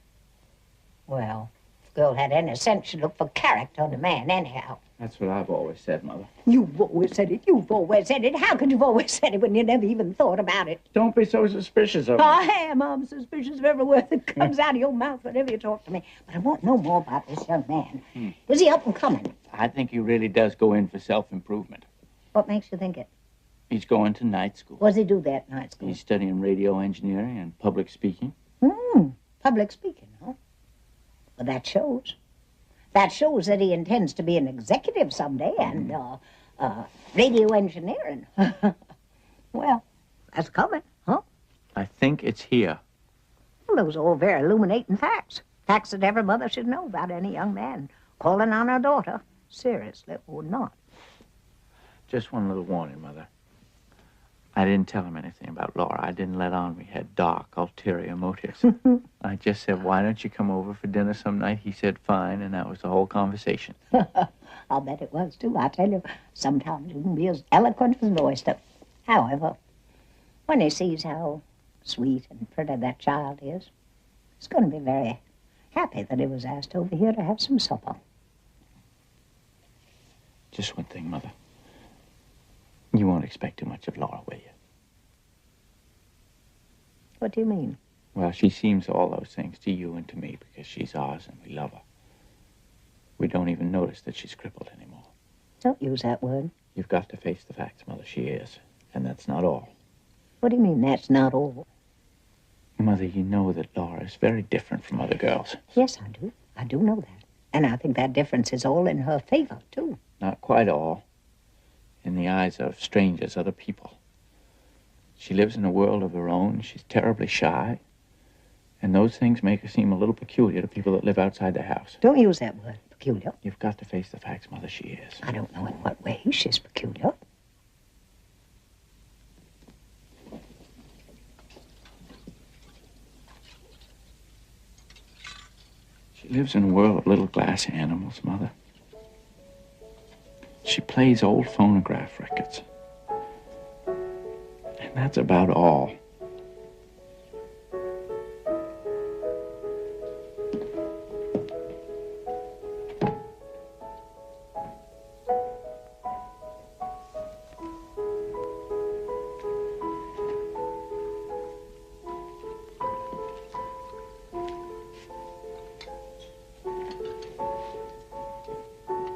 Well, if a girl had any sense, she'd look for character in a man anyhow. That's what I've always said, Mother. You've always said it. You've always said it. How could you've always said it when you never even thought about it? Don't be so suspicious of me. I am. I'm suspicious of every word that comes out of your mouth whenever you talk to me. But I want no more about this young man. Is he up and coming? I think he really does go in for self-improvement. What makes you think it? He's going to night school. What does he do there at night school? He's studying radio engineering and public speaking. Public speaking, huh? Well, that shows. That shows that he intends to be an executive someday and radio engineering. Well, that's coming, huh? I think it's here. Well, those are all very illuminating facts. Facts that every mother should know about any young man calling on her daughter. Seriously, or not. Just one little warning, Mother. I didn't tell him anything about Laura. I didn't let on we had dark, ulterior motives. I just said, why don't you come over for dinner some night? He said, fine, and that was the whole conversation. I'll bet it was, too. I tell you, sometimes you can be as eloquent as an oyster. However, when he sees how sweet and pretty that child is, he's going to be very happy that he was asked over here to have some supper. Just one thing, Mother. You won't expect too much of Laura, will you? What do you mean? Well, she seems all those things to you and to me because she's ours and we love her. We don't even notice that she's crippled anymore. Don't use that word. You've got to face the facts, Mother. She is. And that's not all. What do you mean, that's not all? Mother, you know that Laura is very different from other girls. Yes, I do. I do know that. And I think that difference is all in her favor, too. Not quite all. In the eyes of strangers, other people. She lives in a world of her own. She's terribly shy. And those things make her seem a little peculiar to people that live outside the house. Don't use that word, peculiar. You've got to face the facts, Mother. She is. I don't know in what way she's peculiar. She lives in a world of little glass animals, Mother. She plays old phonograph records. And that's about all.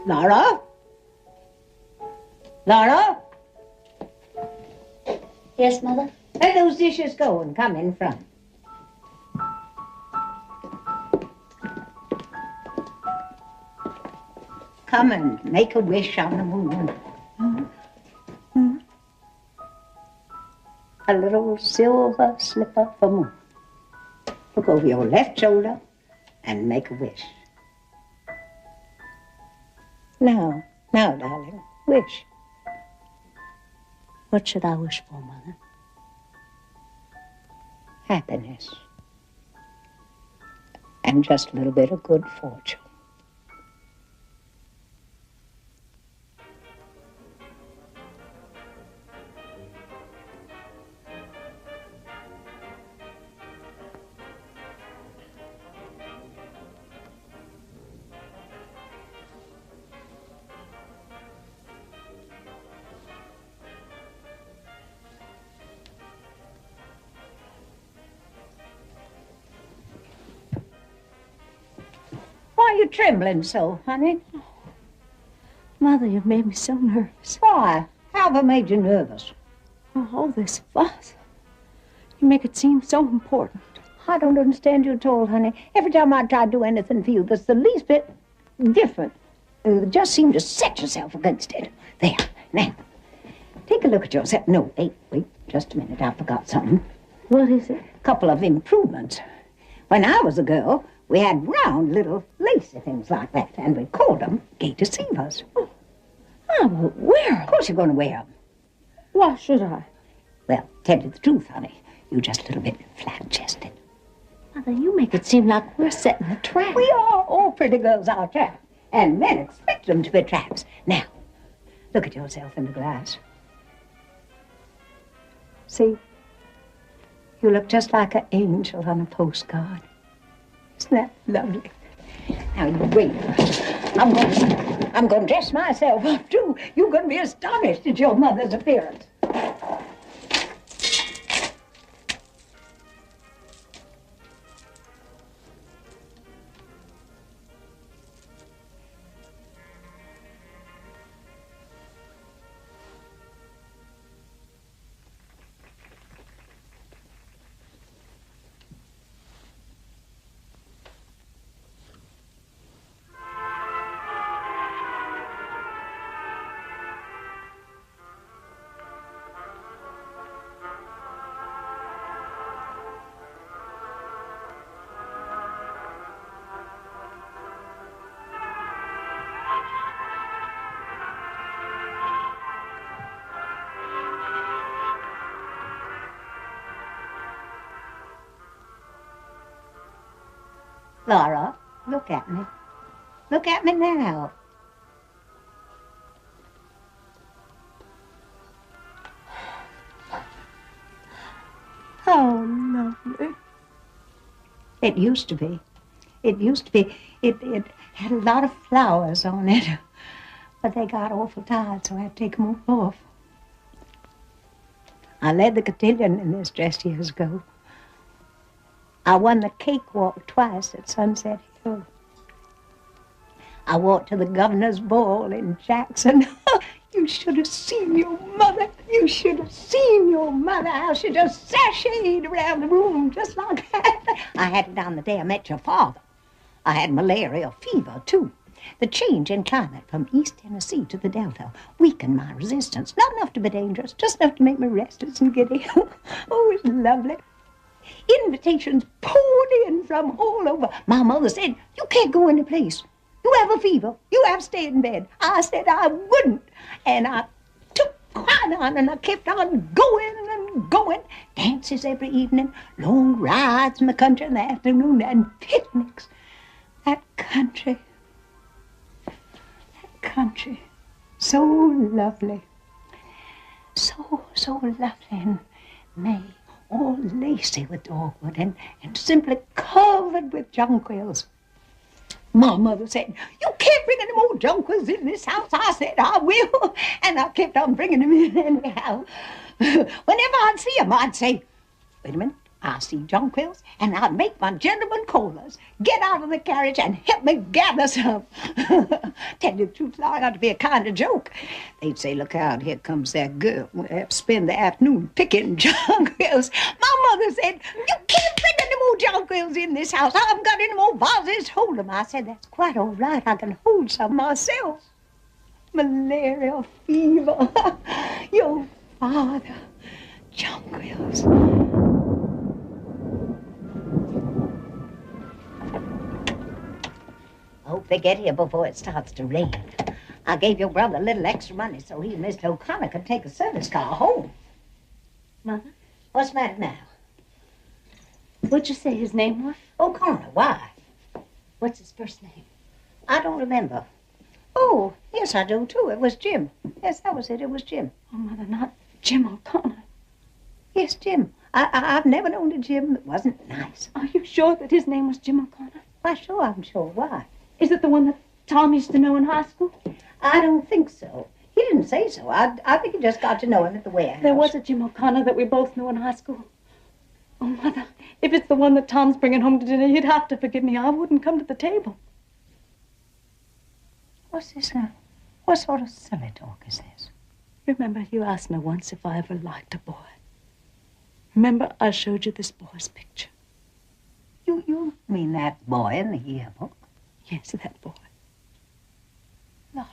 Laura? Laura? Yes, Mother? Let those dishes go and come in front. Come and make a wish on the moon. A little silver slipper for moon. Look over your left shoulder and make a wish. Now, darling, wish. What should I wish for, Mother? Happiness. And just a little bit of good fortune. Why are you trembling so, honey? Mother, you've made me so nervous. Why? How have I made you nervous? Oh, all this fuss. You make it seem so important. I don't understand you at all, honey. Every time I try to do anything for you that's the least bit different, you just seem to set yourself against it. There, now, take a look at yourself. No, wait, just a minute. I forgot something. What is it? A couple of improvements. When I was a girl, we had round little lacy things like that, and we called them gay deceivers. Oh, I won't wear them. Of course you're going to wear them. Why should I? Well, tell you the truth, honey, you're just a little bit flat-chested. Mother, you make it seem like we're setting a trap. We are. All pretty girls are trapped, and men expect them to be traps. Now, look at yourself in the glass. See? You look just like an angel on a postcard. Isn't that lovely? Now, you wait. I'm going to dress myself up, too. You're going to be astonished at your mother's appearance. Laura, look at me. Look at me now. How lovely. It used to be. It had a lot of flowers on it, but they got awful tired, so I had to take them all off. I led the cotillion in this dress years ago. I won the cakewalk twice at Sunset Hill. I walked to the governor's ball in Jackson. You should have seen your mother. You should have seen your mother, how she just sashayed around the room just like that. I had it on the day I met your father. I had malaria fever, too. The change in climate from East Tennessee to the Delta weakened my resistance. Not enough to be dangerous, just enough to make me restless and giddy. Oh, it was lovely. Invitations poured in from all over. My mother said, you can't go any place. You have a fever. You have to stay in bed. I said I wouldn't. And I took quite on, and I kept on going and going. Dances every evening, long rides in the country in the afternoon, and picnics. That country, so lovely. So lovely. And May, all lacy with dogwood and simply covered with jonquils. My mother said, you can't bring any more jonquils in this house. I said, I will. And I kept on bringing them in anyhow. Whenever I'd see them, I'd say, wait a minute, I see jonquils, and I'd make my gentlemen callers get out of the carriage and help me gather some. Tell you the truth, Laura, it ought to be a kind of joke. They'd say, look out, here comes that girl. We'll have to spend the afternoon picking jonquils. My mother said, you can't bring any more jonquils in this house. I haven't got any more vases. Hold them. I said, that's quite all right. I can hold some myself. Malaria fever. Your father. Jonquils. I hope they get here before it starts to rain. I gave your brother a little extra money so he and Mr. O'Connor could take a service car home. Mother? What's the matter now? What'd you say his name was? O'Connor, why? What's his first name? I don't remember. Oh, yes, I do, too. It was Jim. Yes, that was it. It was Jim. Oh, Mother, not Jim O'Connor. Yes, Jim. I've never known a Jim that wasn't nice. Are you sure that his name was Jim O'Connor? Why, sure, I'm sure. Why? Is it the one that Tom used to know in high school? I don't think so. He didn't say so. I think he just got to know him at the warehouse. There was a Jim O'Connor that we both knew in high school. Oh, Mother, if it's the one that Tom's bringing home to dinner, you'd have to forgive me. I wouldn't come to the table. What's this now? What sort of silly talk is this? Remember, you asked me once if I ever liked a boy. Remember, I showed you this boy's picture. You mean that boy in the yearbook? Yes, that boy. Laura,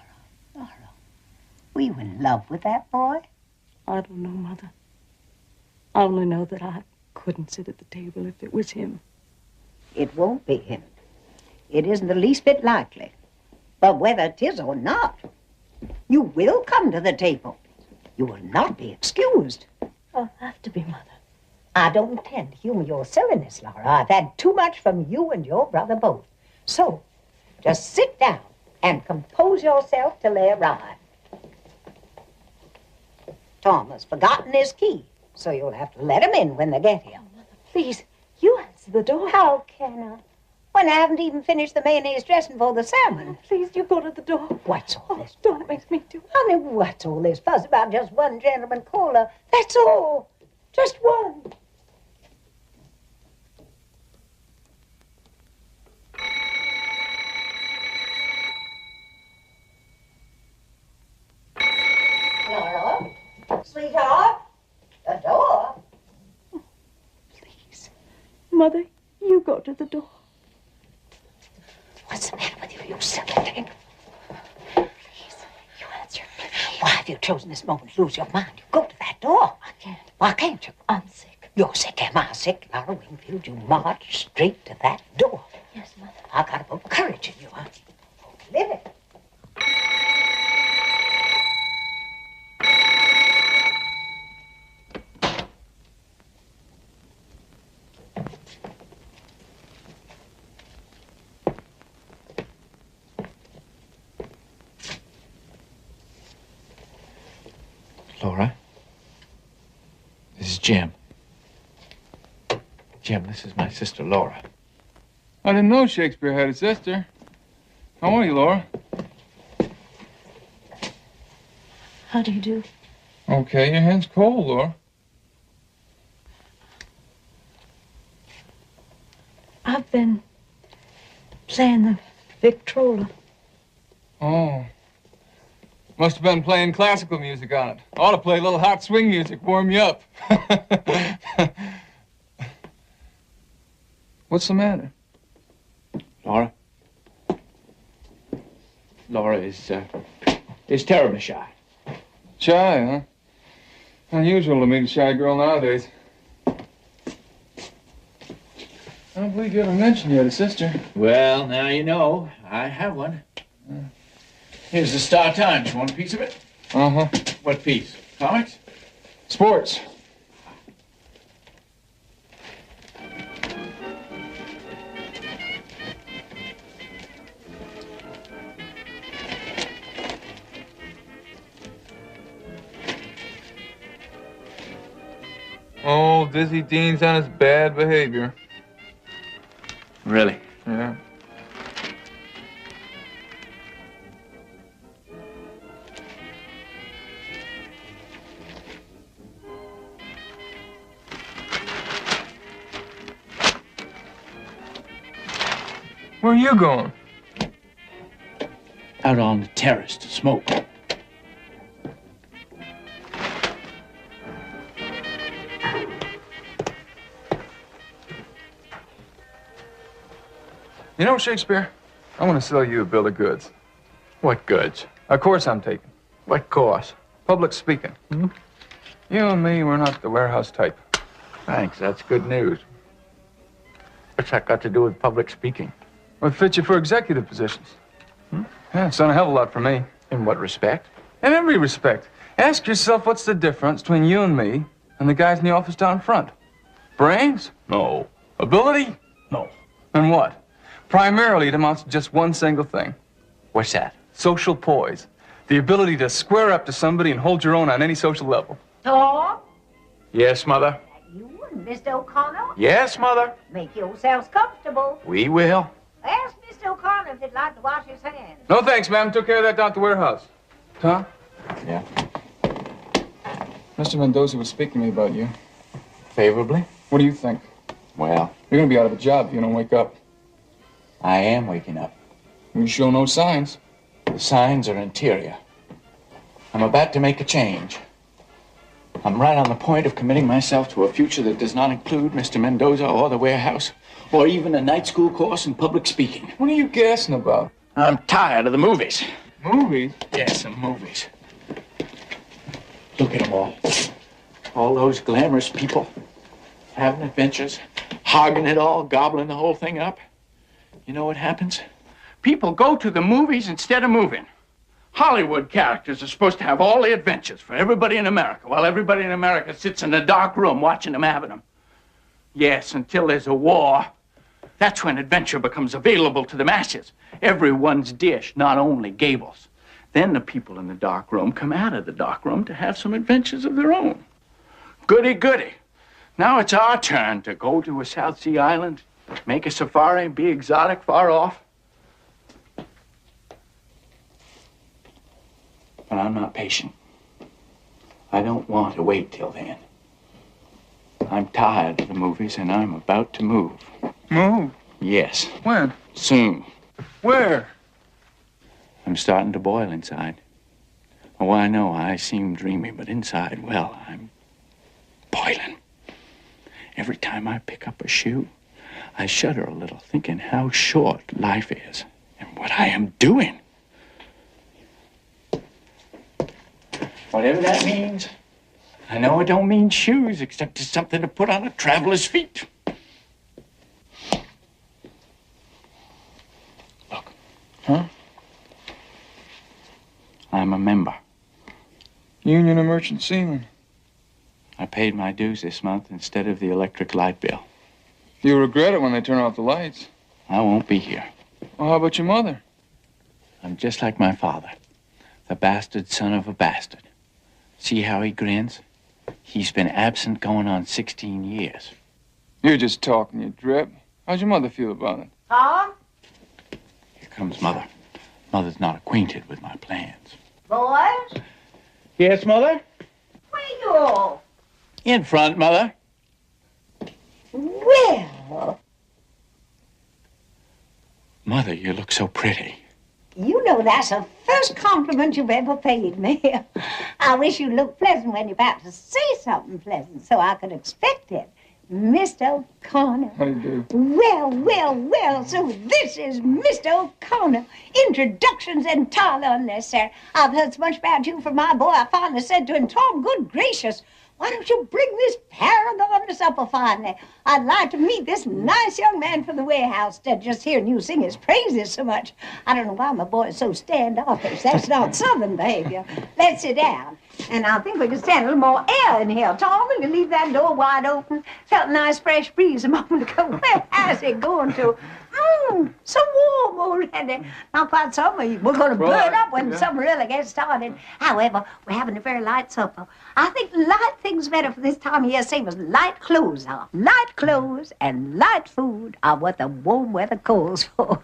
were you in love with that boy? I don't know, Mother. I only know that I couldn't sit at the table if it was him. It won't be him. It isn't the least bit likely. But whether it is or not, you will come to the table. You will not be excused. I'll have to be, Mother. I don't intend to humor your silliness, Laura. I've had too much from you and your brother both. So, just sit down and compose yourself till they arrive. Tom has forgotten his key, so you'll have to let him in when they get here. Oh, Mother, please, you answer the door. How can I? When I haven't even finished the mayonnaise dressing for the salmon. Oh, please, you go to the door. What's all this? Don't it makes me do. Honey, what's all this fuss about just one gentleman caller? That's all. Just one. Laura? Sweetheart? The door? Please. Mother, you go to the door. What's the matter with you, you silly thing? Please, you answer. Why have you chosen this moment to lose your mind? You go to that door. I can't. Why can't you? I'm sick. You're sick. Am I sick? Laura Wingfield, you march straight to that door. Yes, Mother. I got a little courage in you, huh? Live it. Laura, this is Jim. Jim, this is my sister, Laura. I didn't know Shakespeare had a sister. How are you, Laura? How do you do? Okay, your hand's cold, Laura. I've been playing the Victrola. Oh. Must have been playing classical music on it. Ought to play a little hot swing music, warm you up. What's the matter? Laura? Laura is terribly shy. Shy, huh? Unusual to meet a shy girl nowadays. I don't believe you ever mentioned you had a sister. Well, now you know. I have one. Here's the Star Times. You want a piece of it? Uh-huh. What piece? Comics? Sports. Oh, Dizzy Dean's on his bad behavior. Really? Yeah. Where are you going? Out on the terrace to smoke. You know, Shakespeare, I want to sell you a bill of goods. What goods? A course I'm taking. What course? Public speaking. Hmm? You and me, we're not the warehouse type. Thanks, that's good news. What's that got to do with public speaking? Would fit you for executive positions. Yeah, it's done a hell of a lot for me. In what respect? In every respect. Ask yourself what's the difference between you and me and the guys in the office down front. Brains? No. Ability? No. And what? Primarily, it amounts to just one single thing. What's that? Social poise. The ability to square up to somebody and hold your own on any social level. Tom? Yes, Mother? You and Mr. O'Connor? Yes, Mother? Make yourselves comfortable. We will. Ask Mr. O'Connor if he'd like to wash his hands. No thanks, ma'am. Took care of that down at the warehouse. Tom? Yeah. Mr. Mendoza was speaking to me about you. Favorably? What do you think? Well, You're gonna be out of a job if you don't wake up. I am waking up. You show no signs. The signs are interior. I'm about to make a change. I'm right on the point of committing myself to a future that does not include Mr. Mendoza or the warehouse, or even a night school course in public speaking. What are you gassing about? I'm tired of the movies. Movies? Yes, the movies. Look at them all. All those glamorous people having adventures, hogging it all, gobbling the whole thing up. You know what happens? People go to the movies instead of moving. Hollywood characters are supposed to have all the adventures for everybody in America, while everybody in America sits in a dark room watching them having them. Yes, until there's a war. That's when adventure becomes available to the masses. Everyone's dish, not only Gable's. Then the people in the dark room come out of the dark room to have some adventures of their own. Goody, goody. Now it's our turn to go to a South Sea island, make a safari, be exotic, far off. But I'm not patient. I don't want to wait till then. I'm tired of the movies, and I'm about to move. Move? Yes, When? soon. Where? I'm starting to boil inside. Oh, I know I seem dreamy, but inside, well, I'm boiling. Every time I pick up a shoe, I shudder a little, thinking how short life is and what I am doing. Whatever that means. I know it don't mean shoes, except it's something to put on a traveler's feet. Look. Huh? I'm a member. Union of Merchant Seamen. I paid my dues this month instead of the electric light bill. You'll regret it when they turn off the lights. I won't be here. Well, how about your mother? I'm just like my father, the bastard son of a bastard. See how he grins? He's been absent going on 16 years. You're just talking, you drip. How's your mother feel about it? Tom? Here comes Mother. Mother's not acquainted with my plans. Boys? Yes, Mother? Where you all? In front, Mother. Well, Mother, you look so pretty. you know that's the first compliment you've ever paid me. I wish you looked pleasant when you're about to say something pleasant so I could expect it. Mr. O'Connor. How do you do? Well, well, well, so this is Mr. O'Connor. Introductions entirely unnecessary. I've heard so much about you from my boy, I finally said to him, Tom, good gracious, why don't you bring this paragon to supper finally? I'd like to meet this nice young man from the warehouse instead of just hearing you sing his praises so much. I don't know why my boy is so standoffish. That's not Southern behavior. Let's sit down. And I think we can stand a little more air in here. Tom, will you leave that door wide open? Felt a nice fresh breeze a moment ago. Well, how's it going to? So warm already. Not quite summer. We're going to burn up when summer really gets started. However, we're having a very light supper. I think light things better for this time of year, same as light clothes are. Light clothes and light food are what the warm weather calls for.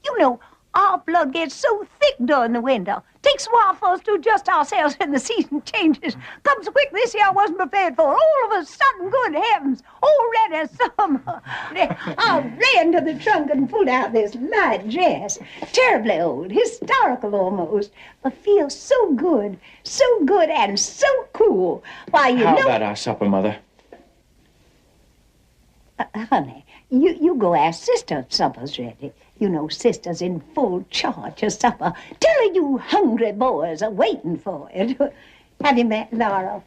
You know, Our blood gets so thick during the winter. Takes a while for us to adjust ourselves and the season changes. Comes so quick this year I wasn't prepared for. All of a sudden, good heavens, already summer. I ran to the trunk and pulled out this light dress. Terribly old, historical almost, but feels so good and so cool. Why, you How know... about our supper, Mother? Honey, you go ask Sister if supper's ready. You know Sister's in full charge of supper. Tell her you hungry boys are waiting for it. Have you met Laura?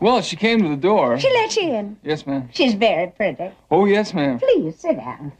Well, she came to the door. She let you in. Yes, ma'am. She's very pretty. Oh, yes, ma'am. Please sit down.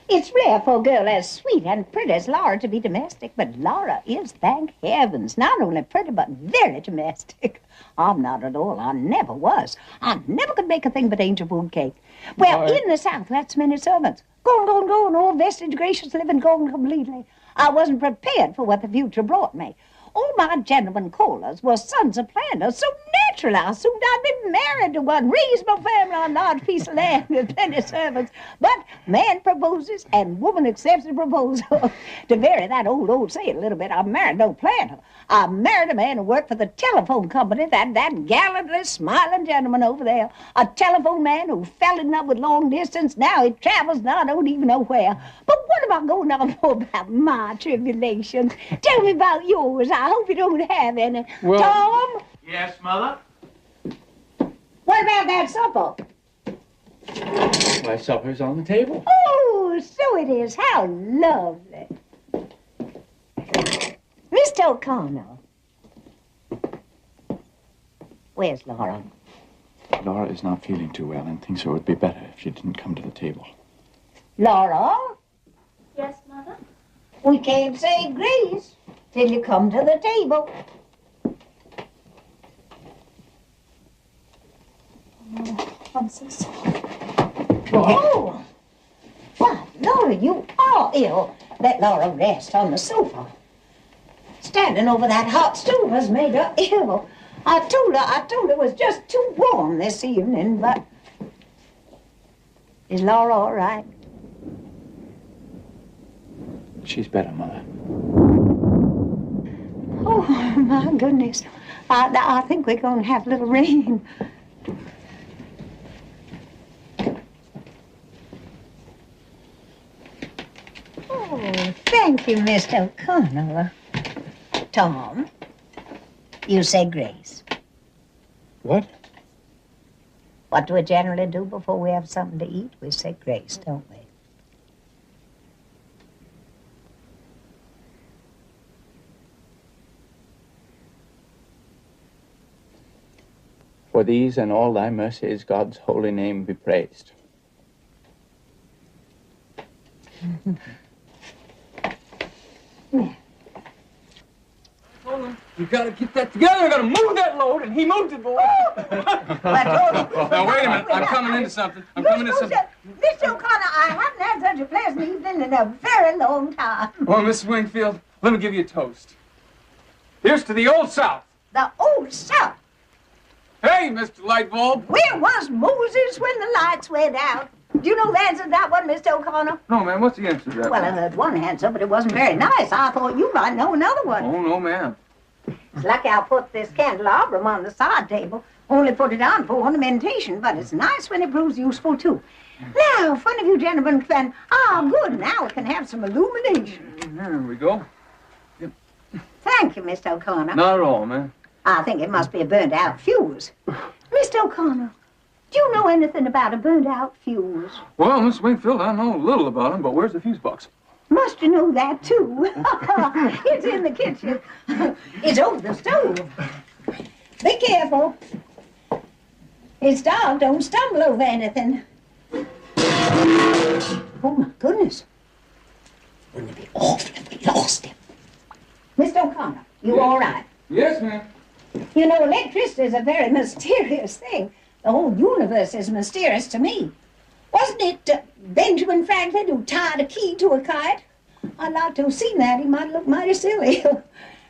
It's rare for a girl as sweet and pretty as Laura to be domestic, but Laura is, thank heavens, not only pretty, but very domestic. I'm not at all. I never was. I never could make a thing but angel food cake. Well, in the South, that's many servants. Gone, all vestige gracious living gone completely. I wasn't prepared for what the future brought me. All my gentlemen callers were sons of planters, so naturally I assumed I'd been married to one, raised my family on a large piece of land with plenty of servants. But man proposes and woman accepts the proposal. To vary that old saying a little bit, I married no planter. I married a man who worked for the telephone company, that gallantly smiling gentleman over there. A telephone man who fell in love with long distance. Now he travels and I don't even know where. But what am I going on for about my tribulations? Tell me about yours. I hope you don't have any. Well... Tom? Yes, Mother? What about that supper? My supper's on the table. Oh, so it is. How lovely. Mr. O'Connor. Where's Laura? Laura is not feeling too well and thinks it would be better if she didn't come to the table. Laura? Yes, Mother? We can't say grace till you come to the table. Oh, I'm so sorry. Oh! Why, Laura, you are ill. Let Laura rest on the sofa. Standing over that hot stove has made her ill. I told her it was just too warm this evening, but... Is Laura all right? She's better, Mother. Oh, my goodness. I think we're going to have a little rain. Oh, thank you, Mr. O'Connor. Tom, you say grace. What? What do we generally do before we have something to eat? We say grace, don't we? For these and all thy mercies, God's holy name be praised. You gotta get that together. I gotta move that load, and he moved it, boy. Now, wait a minute. I'm coming into something. Mr. O'Connor, I haven't had such a pleasant evening in a very long time. Oh, Miss Wingfield, let me give you a toast. Here's to the Old South. The Old South. Hey, Mr. Lightbulb. Where was Moses when the lights went out? Do you know the answer to that one, Mr. O'Connor? No, ma'am. What's the answer to that? Well, I heard one answer, but it wasn't very nice. I thought you might know another one. Oh, no, ma'am. It's lucky I put this candelabrum on the side table. Only put it on for ornamentation, but it's nice when it proves useful, too. Now, if one of you gentlemen can... Ah, good. Now we can have some illumination. There we go. Thank you, Mr. O'Connor. Not at all, ma'am. I think it must be a burnt-out fuse. Mr. O'Connor, do you know anything about a burnt-out fuse? Well, Miss Wingfield, I know a little about them, but where's the fuse box? Must you know that, too? It's in the kitchen. It's over the stove. Be careful. It's dark. Don't stumble over anything. Oh, my goodness. Wouldn't it be awful if we lost him? Mr. O'Connor, you all right? Yes, ma'am. You know, electricity is a very mysterious thing. The whole universe is mysterious to me. Wasn't it Benjamin Franklin who tied a key to a kite? I'd like to have seen that. He might look mighty silly.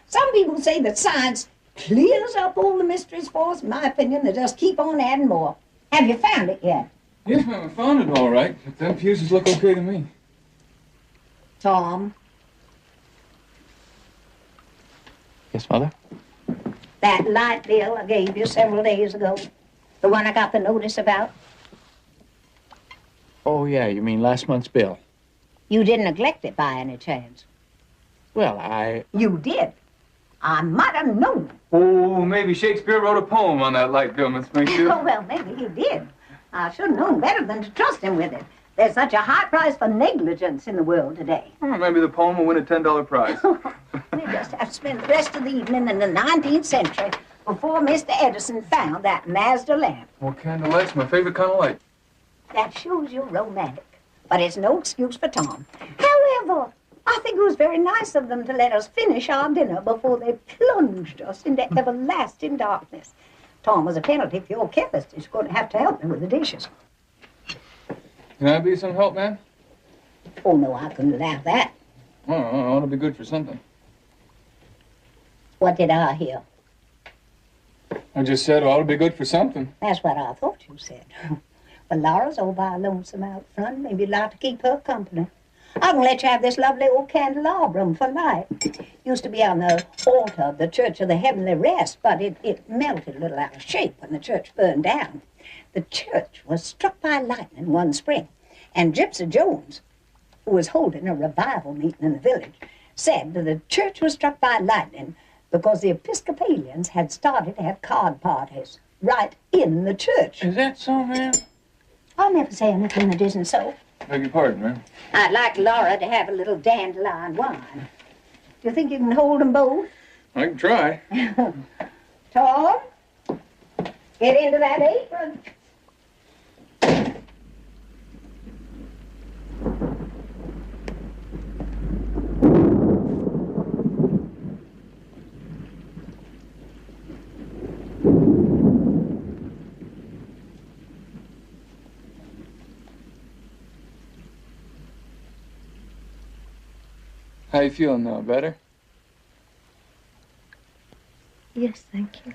Some people say that science clears up all the mysteries for us. In my opinion, they just keep on adding more. Have you found it yet? Yes, ma'am. I found it all right, but them fuses look okay to me. Tom, Yes, Mother? That light bill I gave you several days ago, the one I got the notice about, Oh, yeah, you mean last month's bill? you didn't neglect it by any chance. Well, You did. I might have known. Oh, maybe Shakespeare wrote a poem on that light bill, Miss Springfield. Oh, well, maybe he did. I should have known better than to trust him with it. There's such a high price for negligence in the world today. Oh, maybe the poem will win a $10 prize. We just have to spend the rest of the evening in the 19th century before Mr. Edison found that Mazda lamp. Well, candlelight's my favorite kind of light. That shows you're romantic, but it's no excuse for Tom. However, I think it was very nice of them to let us finish our dinner before they plunged us into everlasting darkness. Tom was a penalty for your carelessness. He's going to have to help me with the dishes. Can I be some help, man? Oh, no, I couldn't allow that. Oh, I ought to be good for something. What did I hear? I just said, ought to be good for something. That's what I thought you said. But Laura's all by lonesome out front. Maybe you'd like to keep her company. I can let you have this lovely old candelabrum for light. Used to be on the altar of the Church of the Heavenly Rest, but it melted a little out of shape when the church burned down. The church was struck by lightning one spring, and Gypsy Jones, who was holding a revival meeting in the village, said that the church was struck by lightning because the Episcopalians had started to have card parties right in the church. Is that so, man? I'll never say anything that isn't so. Beg your pardon, man. I'd like Laura to have a little dandelion wine. Do you think you can hold them both? I can try. Tom, get into that apron. How you feeling now? Better? Yes, thank you.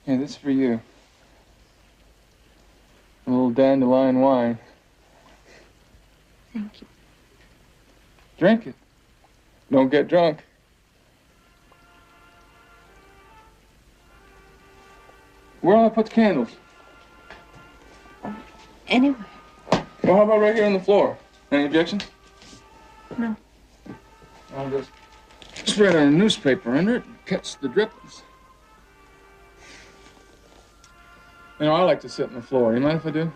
Yeah, this is for you. A little dandelion wine. Thank you. Drink it. Don't get drunk. Where'll I put the candles? Anywhere. Well, how about right here on the floor? Any objections? No. I'll just spread a newspaper under it and catch the drippings. You know, I like to sit on the floor. You mind if I do?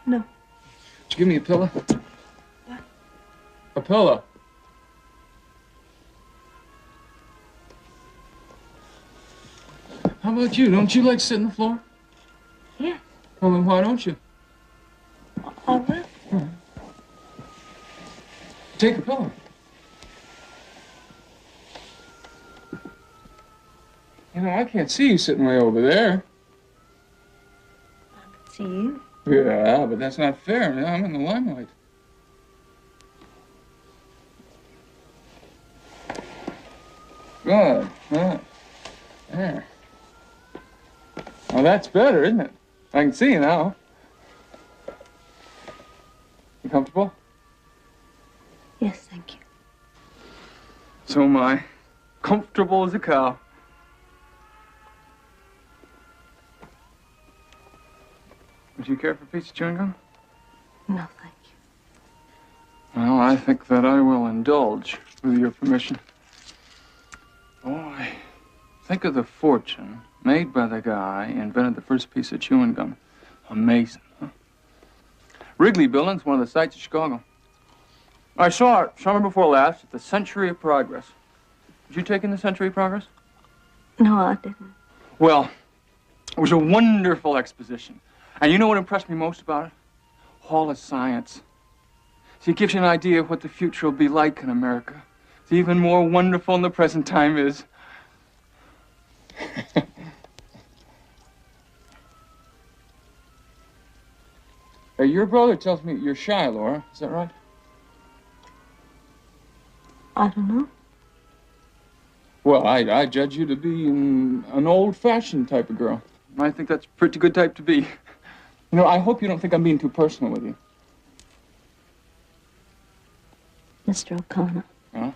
No. Would you give me a pillow? What? A pillow. How about you? Don't you like sitting on the floor? Yeah. Well, then why don't you? I will. Take a pillow. You know, I can't see you sitting way over there. I can see you. Yeah, but that's not fair. I'm in the limelight. Good. Good. There. Well, that's better, isn't it? I can see you now. You comfortable? Yes, thank you. So am I. Comfortable as a cow. Would you care for a piece of chewing gum? No, thank you. Well, I think that I will indulge, with your permission. Boy, think of the fortune made by the guy who invented the first piece of chewing gum. Amazing, huh? Wrigley Building's one of the sights of Chicago. I saw it summer before last at the Century of Progress. Did you take in the Century of Progress? No, I didn't. Well, it was a wonderful exposition. And you know what impressed me most about it? Hall of Science. See, it gives you an idea of what the future will be like in America. It's even more wonderful than the present time is. Hey, your brother tells me you're shy, Laura. Is that right? I don't know. Well, I judge you to be an old-fashioned type of girl. I think that's a pretty good type to be. You know, I hope you don't think I'm being too personal with you. Mr. O'Connor. Huh?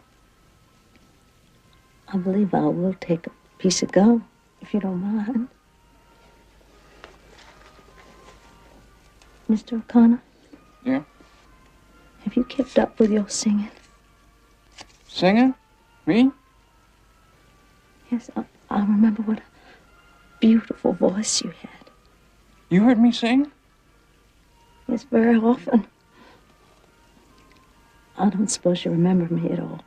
I believe I will take a piece of gum, if you don't mind. Mr. O'Connor? Yeah? Have you kept up with your singing? Singing? Me? Yes, I remember what a beautiful voice you had. You heard me sing? Yes, very often. I don't suppose you remember me at all.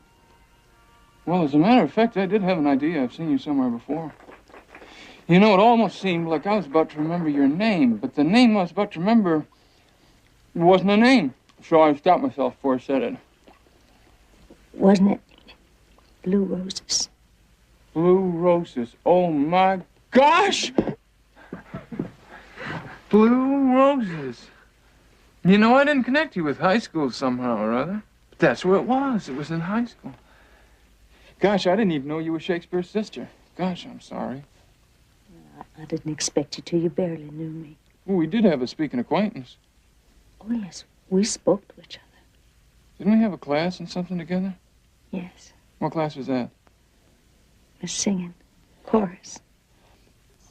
Well, as a matter of fact, I did have an idea. I've seen you somewhere before. You know, it almost seemed like I was about to remember your name, but the name I was about to remember wasn't a name. So I stopped myself before I said it. Wasn't it Blue Roses? Blue Roses. Oh, my gosh! Blue Roses. You know, I didn't connect you with high school somehow or other. But that's where it was. It was in high school. Gosh, I didn't even know you were Shakespeare's sister. Gosh, I'm sorry. I didn't expect you to. You barely knew me. Well, we did have a speaking acquaintance. Oh, yes. We spoke to each other. Didn't we have a class and something together? Yes. What class was that? We're singing. Chorus.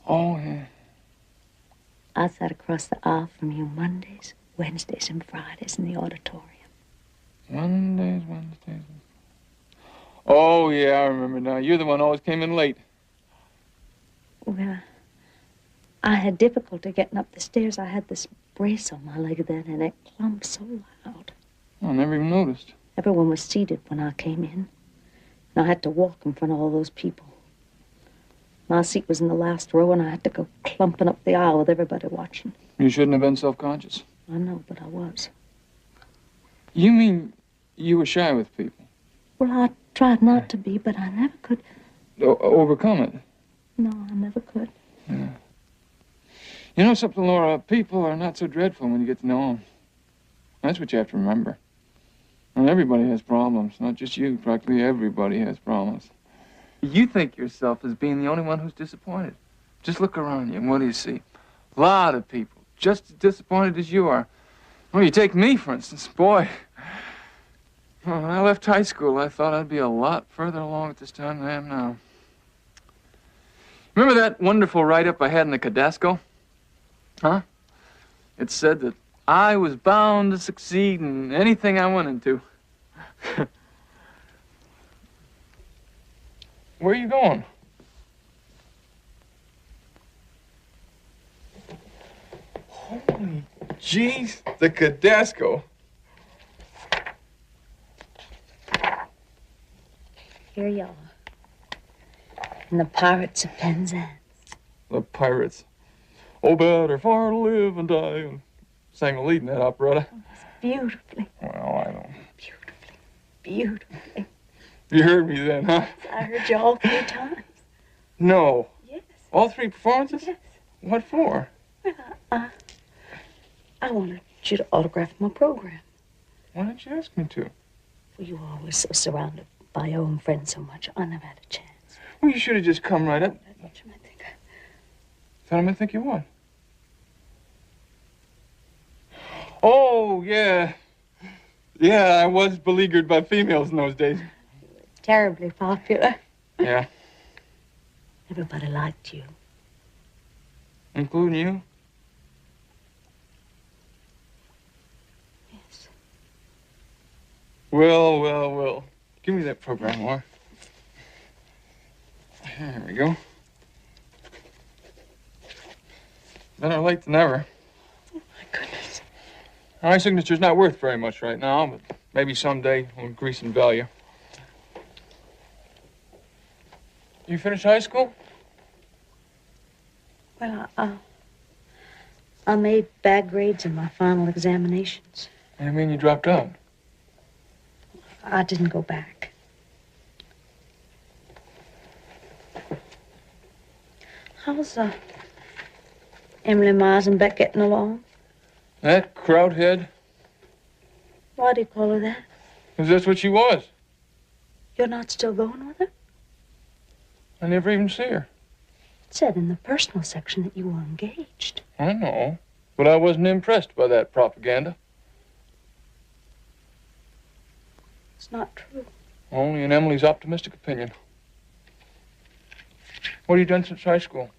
Oh, yeah. I sat across the aisle from you Mondays, Wednesdays, and Fridays in the auditorium. Mondays, Wednesdays. Oh, yeah, I remember now. You're the one who always came in late. Well, I had difficulty getting up the stairs. I had this brace on my leg then, and it clumped so loud. I never even noticed. Everyone was seated when I came in, and I had to walk in front of all those people. My seat was in the last row, and I had to go clumping up the aisle with everybody watching. You shouldn't have been self-conscious. I know, but I was. You mean you were shy with people? Well, I tried not to be, but I never could. Overcome it? No, I never could. Yeah. You know something, Laura? People are not so dreadful when you get to know them. That's what you have to remember. And everybody has problems. Not just you. Practically everybody has problems. You think yourself as being the only one who's disappointed. Just look around you, and what do you see? A lot of people just as disappointed as you are. Well, you take me, for instance. Boy, when I left high school, I thought I'd be a lot further along at this time than I am now. Remember that wonderful write-up I had in the Cadasco? Huh? It said that I was bound to succeed in anything I went into. Where are you going? Holy jeez, the Cadasco. Here you are. And the Pirates of Penzance. The Pirates. Oh, better far to live and die. And sang the lead in that operetta. Oh, it's beautifully. Well, I know. Beautifully. Beautifully. You heard me then, huh? I heard you all 3 times. No. Yes. All 3 performances? Yes. What for? Well, I wanted you to autograph my program. Why didn't you ask me to? Well, you were always so surrounded by your own friends so much. I never had a chance. Well, you should have just come right up. That's what you might think. Thought I might think you would. Oh, yeah. Yeah, I was beleaguered by females in those days. Terribly popular. Yeah. Everybody liked you. Including you? Yes. Well. Give me that program, Laura. There we go. Better late than never. Oh, my goodness. My signature's not worth very much right now, but maybe someday it'll increase in value. You finished high school? Well, I made bad grades in my final examinations. I mean you dropped out? I didn't go back. How's Emily Meisenbeck getting along? That crowdhead? Why do you call her that? Because that's what she was. You're not still going with her? I never even see her. It said in the personal section that you were engaged. I know, but I wasn't impressed by that propaganda. It's not true. Only in Emily's optimistic opinion. What have you done since high school?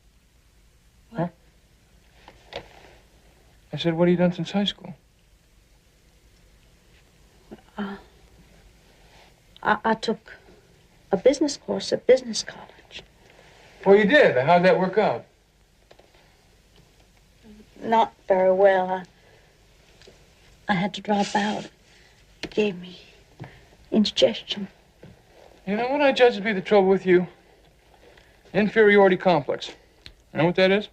What? Huh? I said, what have you done since high school? I took a business course at business college. Oh, you did? How'd that work out? Not very well. I had to drop out. It gave me indigestion. You know what I judge to be the trouble with you? Inferiority complex. You know what that is?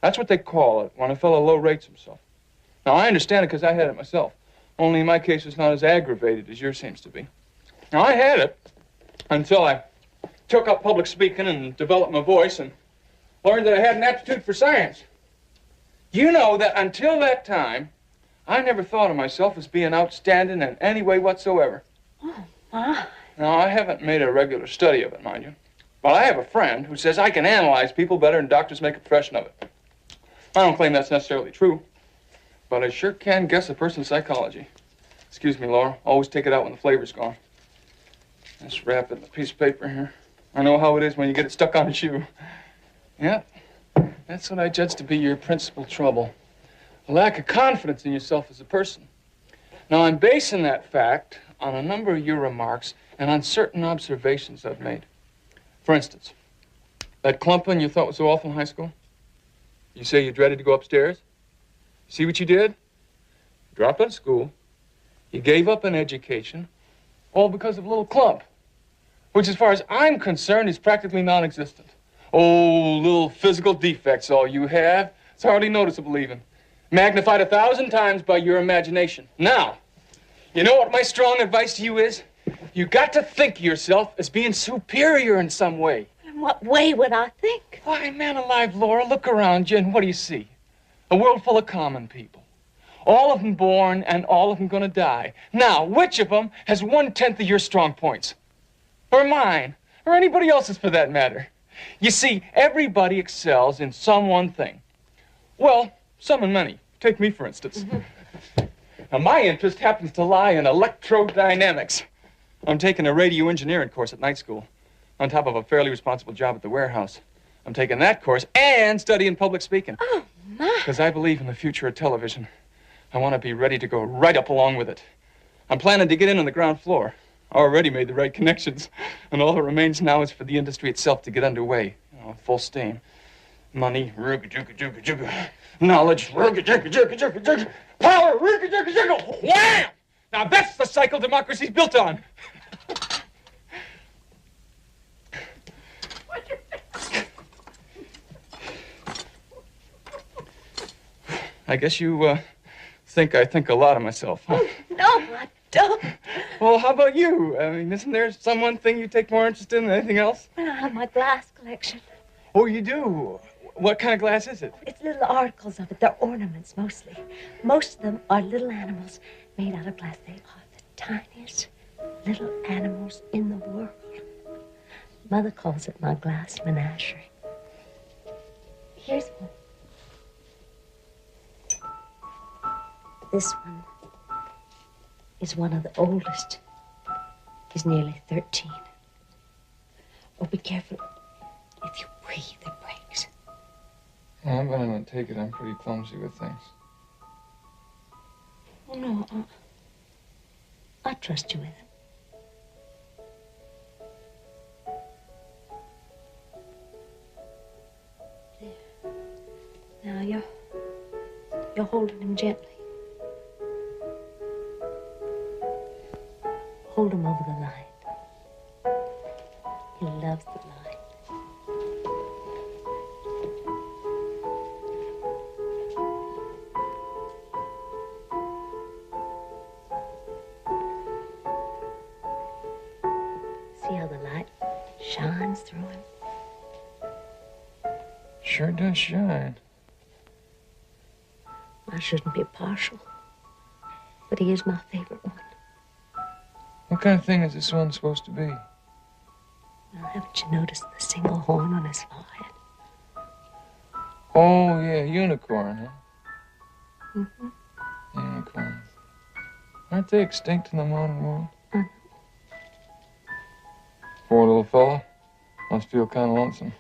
That's what they call it when a fellow low rates himself. Now, I understand it because I had it myself. Only in my case, it's not as aggravated as yours seems to be. Now, I had it until I took up public speaking and developed my voice and learned that I had an aptitude for science. You know that until that time, I never thought of myself as being outstanding in any way whatsoever. Oh, my. Now, I haven't made a regular study of it, mind you. But I have a friend who says I can analyze people better than doctors make a profession of it. I don't claim that's necessarily true, but I sure can guess a person's psychology. Excuse me, Laura. Always take it out when the flavor's gone. Just wrap it in a piece of paper here. I know how it is when you get it stuck on a shoe. Yeah, that's what I judge to be your principal trouble. A lack of confidence in yourself as a person. Now, I'm basing that fact on a number of your remarks and on certain observations I've made. For instance, that clumping you thought was so awful in high school? You say you dreaded to go upstairs? See what you did? You dropped out of school. You gave up an education, all because of a little clump, which, as far as I'm concerned, is practically non-existent. Oh, little physical defects, all you have. It's hardly noticeable, even. Magnified 1,000 times by your imagination. Now, you know what my strong advice to you is? You got to think of yourself as being superior in some way. In what way would I think? Why, man alive, Laura, look around you and what do you see? A world full of common people. All of them born and all of them gonna die. Now, which of them has 1/10 of your strong points? Or mine? Or anybody else's for that matter? You see, everybody excels in some one thing. Well, some in many. Take me, for instance. Now, my interest happens to lie in electrodynamics. I'm taking a radio engineering course at night school, on top of a fairly responsible job at the warehouse. I'm taking that course and studying public speaking. Oh, my. Because I believe in the future of television. I want to be ready to go right up along with it. I'm planning to get in on the ground floor. I already made the right connections. And all that remains now is for the industry itself to get underway. You know, full steam. Money, rooga-jooga-jooga-jooga. Knowledge, rooga-jooga-jooga-jooga-jooga. Power, rooga-jooga-jooga. Wham! Now that's the cycle democracy's built on. I guess you think I think a lot of myself, huh? No, I don't. Well, how about you? I mean, isn't there some one thing you take more interest in than anything else? Well, I have my glass collection. Oh, you do? What kind of glass is it? It's little articles of it. They're ornaments, mostly. Most of them are little animals made out of glass. They are the tiniest little animals in the world. Mother calls it my glass menagerie. Here's one. This one is one of the oldest. He's nearly 13. Oh, be careful. If you breathe, it breaks. Yeah, I'm gonna take it. I'm pretty clumsy with things. Oh, no, I trust you with it. There. Now, you're holding him gently. Hold him over the line. He loves the line. See how the light shines through him? Sure does shine. I shouldn't be partial, but he is my favorite one. What kind of thing is this one supposed to be? Well, haven't you noticed the single horn on his forehead? Oh, yeah, unicorn, huh? Mm-hmm. Unicorns. Aren't they extinct in the modern world? I know. Poor little fella. Must feel kind of lonesome.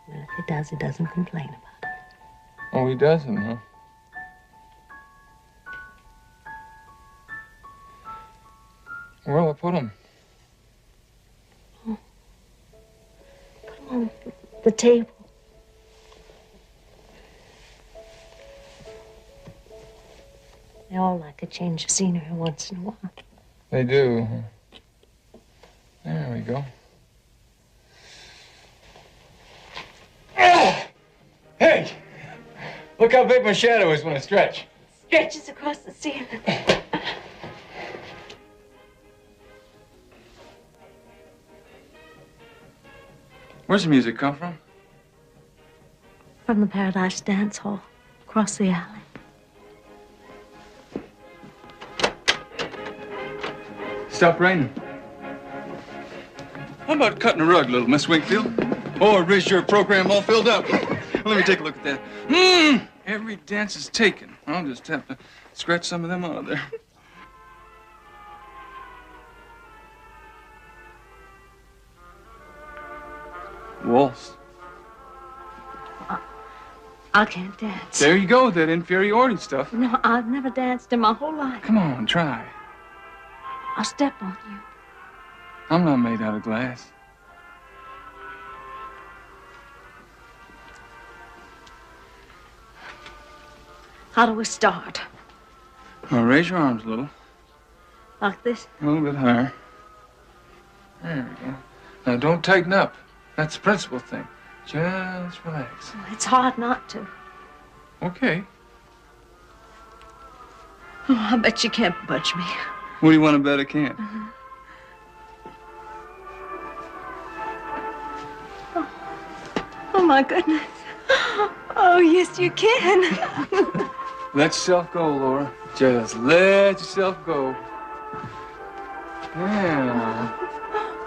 Well, if he does, he doesn't complain about it. Oh, he doesn't, huh? Where'll I put him? Oh. Put him on the table. They all like a change of scenery once in a while. They do, huh? There we go. Ah! Hey! Look how big my shadow is when I stretch. Stretches across the ceiling. Where's the music come from? From the Paradise Dance Hall, across the alley. Stop raining. How about cutting a rug, little Miss Wingfield? Or is your program all filled up? Let me take a look at that. Every dance is taken. I'll just have to scratch some of them out of there. Waltz. I can't dance. There you go, that inferiority stuff. No, I've never danced in my whole life. Come on, try. I'll step on you. I'm not made out of glass. How do we start? Now, raise your arms a little. Like this? A little bit higher. There we go. Now, don't tighten up. That's the principal thing. Just relax. It's hard not to. Okay. Oh, I bet you can't budge me. What do you want to bet I can't? Oh, my goodness. Oh, yes, you can. Let yourself go, Laura. Just let yourself go. Yeah.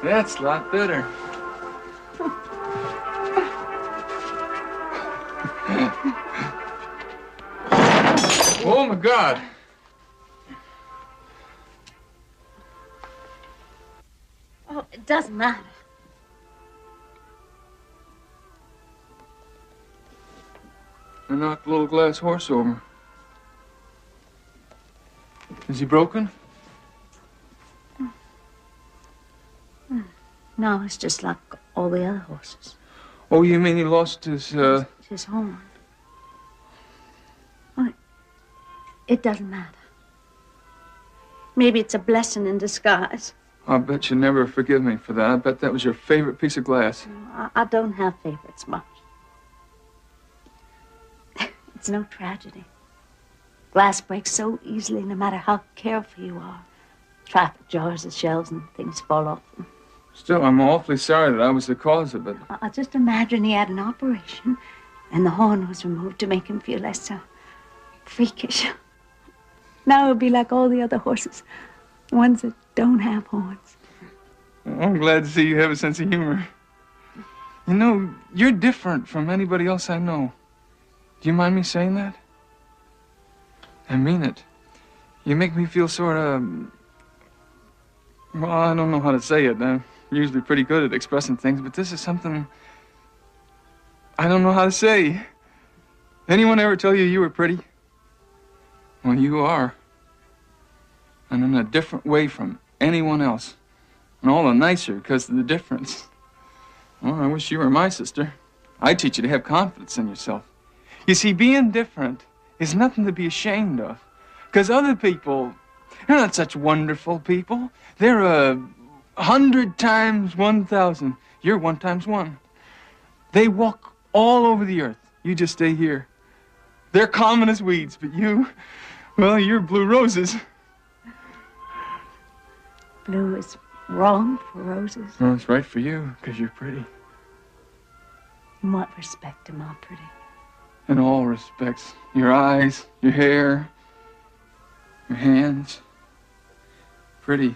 That's a lot better. Oh, my God. Oh, it doesn't matter. I knocked a little glass horse over. Is he broken? No, it's just like all the other horses. Oh, you mean he lost his, His horn. Oh, it doesn't matter. Maybe it's a blessing in disguise. I bet you never forgive me for that. I bet that was your favorite piece of glass. I don't have favorites much. It's no tragedy. Glass breaks so easily, no matter how careful you are. Traffic jars the shelves and things fall off them. Still, I'm awfully sorry that I was the cause of it. I just imagine he had an operation, and the horn was removed to make him feel less freakish. Now he'll be like all the other horses, ones that don't have horns. I'm glad to see you have a sense of humor. You know, you're different from anybody else I know. Do you mind me saying that? I mean it. You make me feel sort of... Well, I don't know how to say it. I'm usually pretty good at expressing things, but this is something I don't know how to say. Anyone ever tell you you were pretty? Well, you are. And in a different way from anyone else. And all the nicer because of the difference. Well, I wish you were my sister. I'd teach you to have confidence in yourself. You see, being different is nothing to be ashamed of. Because other people, they're not such wonderful people. They're 100 times 1,000. You're 1 times 1. They walk all over the earth. You just stay here. They're common as weeds, but you, well, you're blue roses. Blue is wrong for roses. Well, it's right for you, because you're pretty. In what respect am I pretty? In all respects. Your eyes, your hair, your hands. Pretty.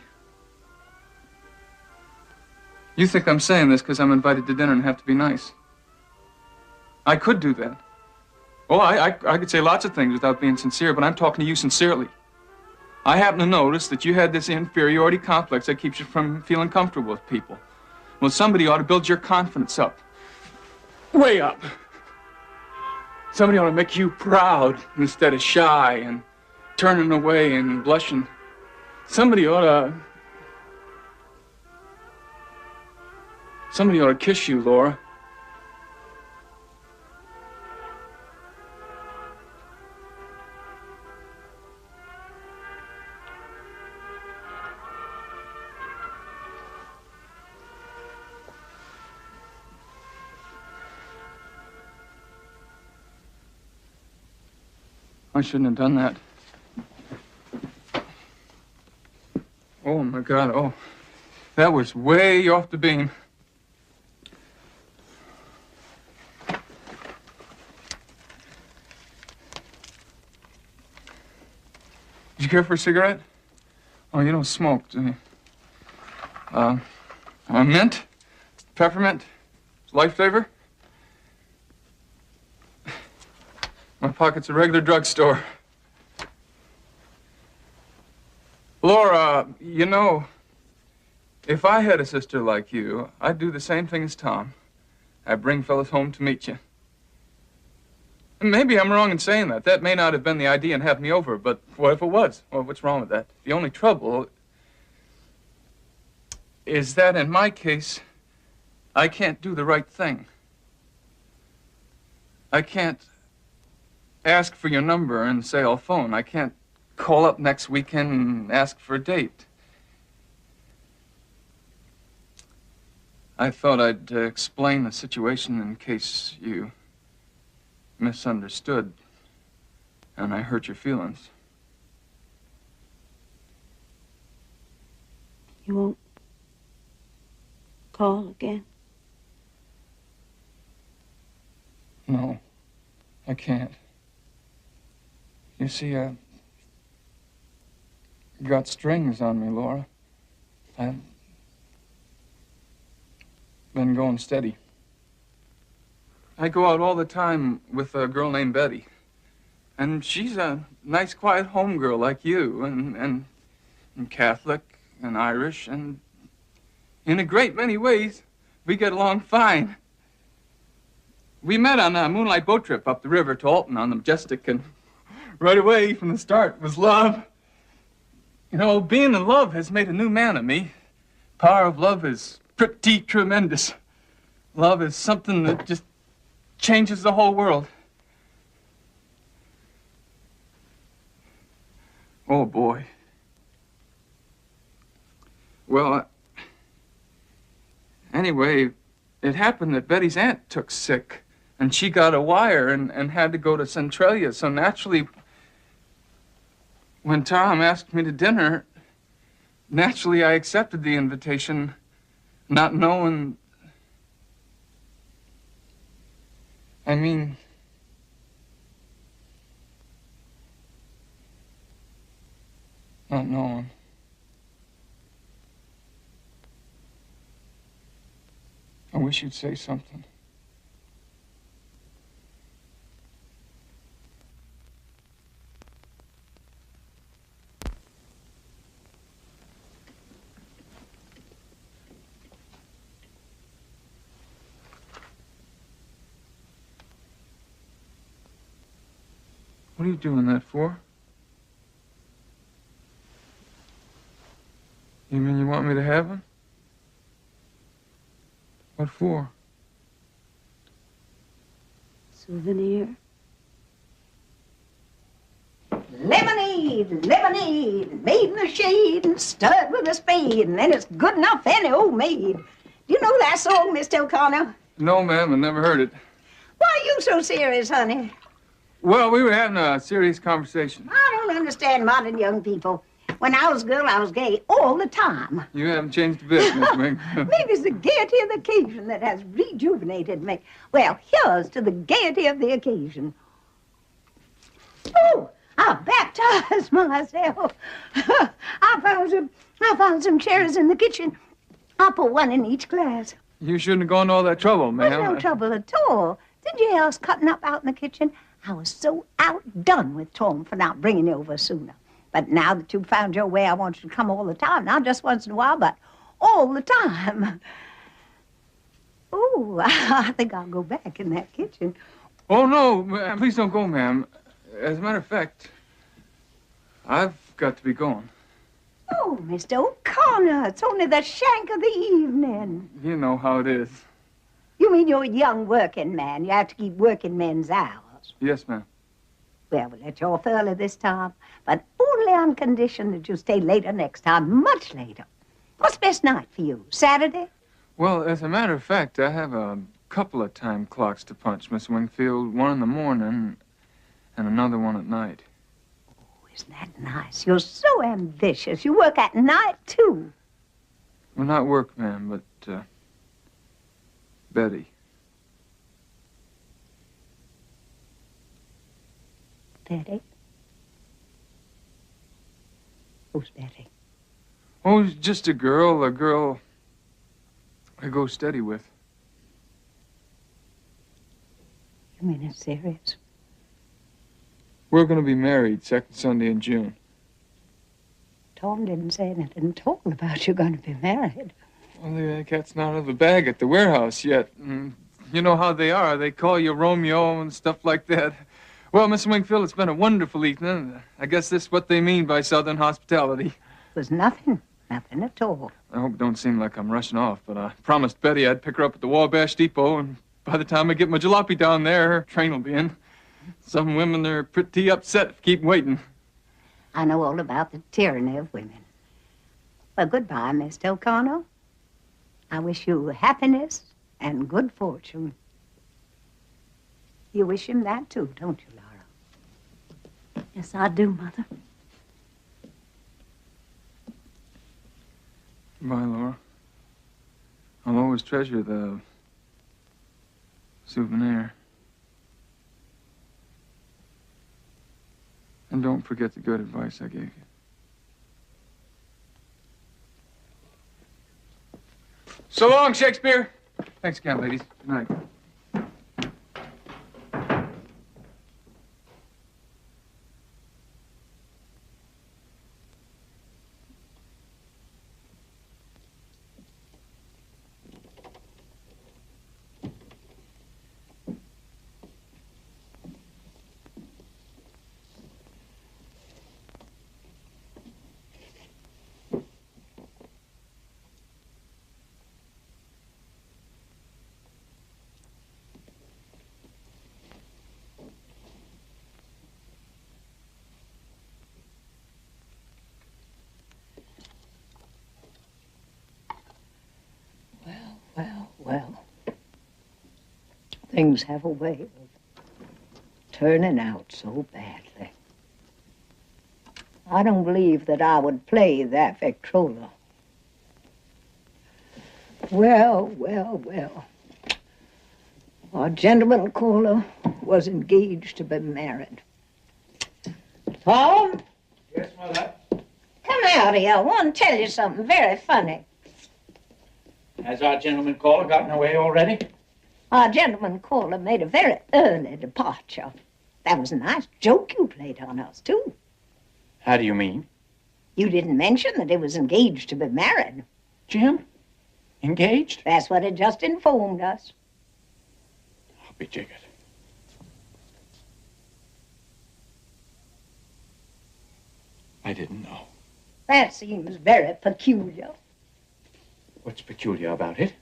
You think I'm saying this because I'm invited to dinner and have to be nice. I could do that. Oh, I could say lots of things without being sincere, but I'm talking to you sincerely. I happen to notice that you had this inferiority complex that keeps you from feeling comfortable with people. Well, somebody ought to build your confidence up. way up. Somebody ought to make you proud instead of shy and turning away and blushing. Somebody ought to kiss you, Laura. I shouldn't have done that. Oh, my God. Oh, that was way off the beam. Did you care for a cigarette? Oh, you don't smoke, do you? Mint? Peppermint? Lifesaver? My pocket's a regular drugstore. Laura, you know, if I had a sister like you, I'd do the same thing as Tom. I'd bring fellas home to meet you. And maybe I'm wrong in saying that. That may not have been the idea in having me over, but what if it was? Well, what's wrong with that? The only trouble is that in my case, I can't do the right thing. I can't ask for your number and say I'll phone. I can't call up next weekend and ask for a date. I thought I'd explain the situation in case you misunderstood and I hurt your feelings. You won't call again? No, I can't. You see, I got strings on me, Laura. I've been going steady. I go out all the time with a girl named Betty. And she's a nice, quiet home girl like you, and Catholic and Irish, and in a great many ways, we get along fine. We met on a moonlight boat trip up the river to Alton on the Majestic, and right away from the start was love. You know, being in love has made a new man of me. Power of love is pretty tremendous. Love is something that just changes the whole world. Oh, boy. Well, anyway, it happened that Betty's aunt took sick, and she got a wire and had to go to Centralia. So naturally, when Tom asked me to dinner, naturally I accepted the invitation, not knowing... I mean... not knowing. I wish you'd say something. What are you doing that for? You mean you want me to have him? What for? Souvenir. Lemonade, lemonade, made in the shade and stirred with a spade, and then it's good enough for any old maid. Do you know that song, Mr. O'Connor? No, ma'am, I never heard it. Why are you so serious, honey? Well, we were having a serious conversation. I don't understand modern young people. When I was a girl, I was gay all the time. You haven't changed a bit, Miss Mink. Maybe it's the gaiety of the occasion that has rejuvenated me. Well, here's to the gaiety of the occasion. Oh, I baptized myself. I found some cherries in the kitchen. I'll put one in each glass. You shouldn't have gone to all that trouble, ma'am. No trouble at all. Did you hear us cutting up out in the kitchen? I was so outdone with Tom for not bringing you over sooner. But now that you've found your way, I want you to come all the time. Not just once in a while, but all the time. Oh, Oh, I think I'll go back in that kitchen. Oh, no, ma'am, please don't go, ma'am. As a matter of fact, I've got to be going. Oh, Mr. O'Connor, it's only the shank of the evening. You know how it is. You mean you're a young working man? You have to keep working men's hours. Yes, ma'am. Well, we'll let you off early this time, but only on condition that you stay later next time, much later. What's best night for you, Saturday? Well, as a matter of fact, I have a couple of time clocks to punch, Miss Wingfield. One in the morning and another one at night. Oh, isn't that nice? You're so ambitious. You work at night, too. Well, not work, ma'am, but, Betty. Betty? Who's Betty? Oh, just a girl I go steady with. You mean it's serious? We're going to be married second Sunday in June. Tom didn't say anything at all about you going to be married. Well, the cat's not out of the bag at the warehouse yet. You know how they are. They call you Romeo and stuff like that. Well, Miss Wingfield, it's been a wonderful evening. I guess this is what they mean by Southern hospitality. It was nothing at all. I hope it don't seem like I'm rushing off, but I promised Betty I'd pick her up at the Wabash Depot, and by the time I get my jalopy down there, her train will be in. Some women are pretty upset if keep waiting. I know all about the tyranny of women. Well, goodbye, Mr. O'Connor. I wish you happiness and good fortune. You wish him that, too, don't you, Laura? Yes, I do, Mother. Goodbye, Laura. I'll always treasure the souvenir. And don't forget the good advice I gave you. So long, Shakespeare. Thanks again, ladies. Good night. Well, things have a way of turning out so badly. I don't believe that I would play that Victrola. Well. Our gentleman caller was engaged to be married. Tom? Yes, Mother? Come out here. I want to tell you something very funny. Has our gentleman caller gotten away already? Our gentleman caller made a very early departure. That was a nice joke you played on us, too. How do you mean? You didn't mention that he was engaged to be married. Jim? Engaged? That's what it just informed us. I'll be jiggered. I didn't know. That seems very peculiar. What's peculiar about it?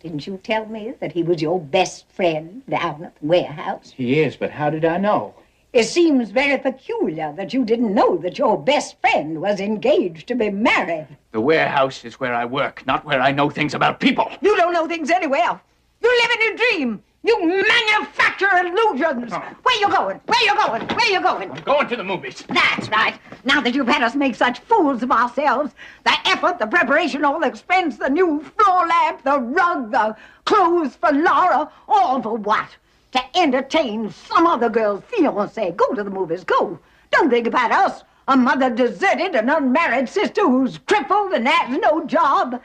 Didn't you tell me that he was your best friend down at the warehouse? He is, but how did I know? It seems very peculiar that you didn't know that your best friend was engaged to be married. The warehouse is where I work, not where I know things about people. You don't know things anywhere. You live in a dream. You manufacture illusions. Where you going? Where you going? Where you going? I'm going to the movies. That's right. Now that you've had us make such fools of ourselves, the effort, the preparation, all the expense, the new floor lamp, the rug, the clothes for Laura, all for what? To entertain some other girl's fiancé. Go to the movies, go. Don't think about us, a mother deserted, an unmarried sister who's crippled and has no job.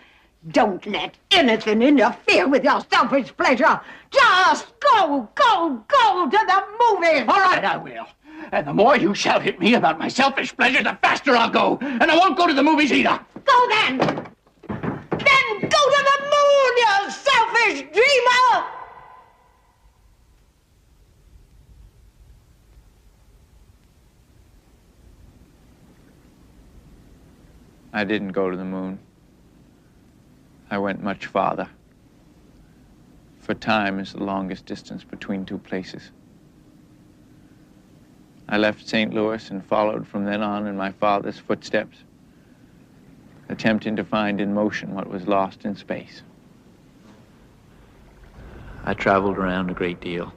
Don't let anything interfere with your selfish pleasure. Just go to the movies. All right, I will. And the more you shout at me about my selfish pleasure, the faster I'll go. And I won't go to the movies either. Go then. Then go to the moon, you selfish dreamer. I didn't go to the moon. I went much farther. For time is the longest distance between two places. I left St. Louis and followed from then on in my father's footsteps, attempting to find in motion what was lost in space. I traveled around a great deal.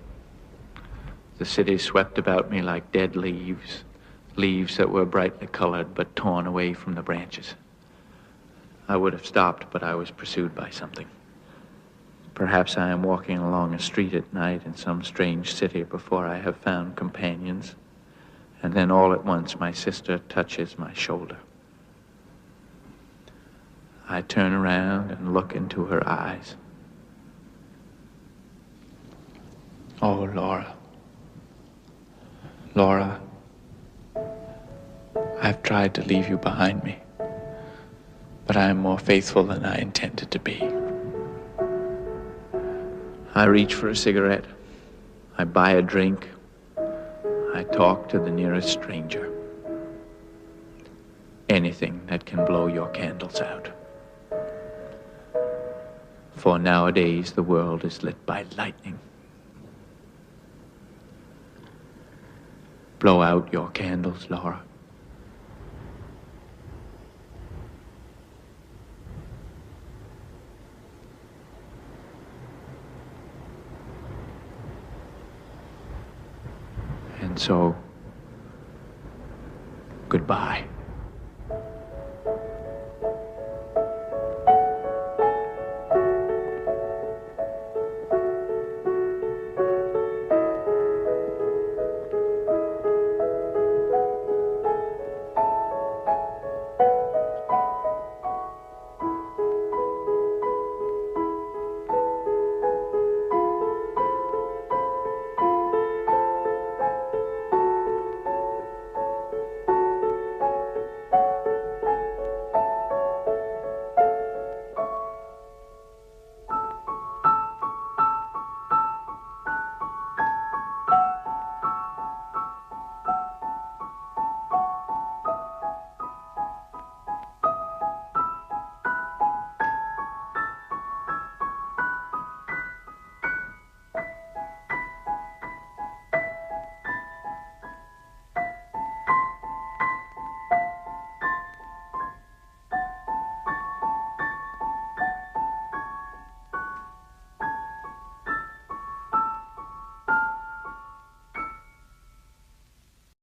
The city swept about me like dead leaves, leaves that were brightly colored but torn away from the branches. I would have stopped, but I was pursued by something. Perhaps I am walking along a street at night in some strange city before I have found companions, and then all at once my sister touches my shoulder. I turn around and look into her eyes. Oh, Laura. Laura, I've tried to leave you behind me, but I am more faithful than I intended to be. I reach for a cigarette. I buy a drink. I talk to the nearest stranger. Anything that can blow your candles out. For nowadays the world is lit by lightning. Blow out your candles, Laura. And so, goodbye.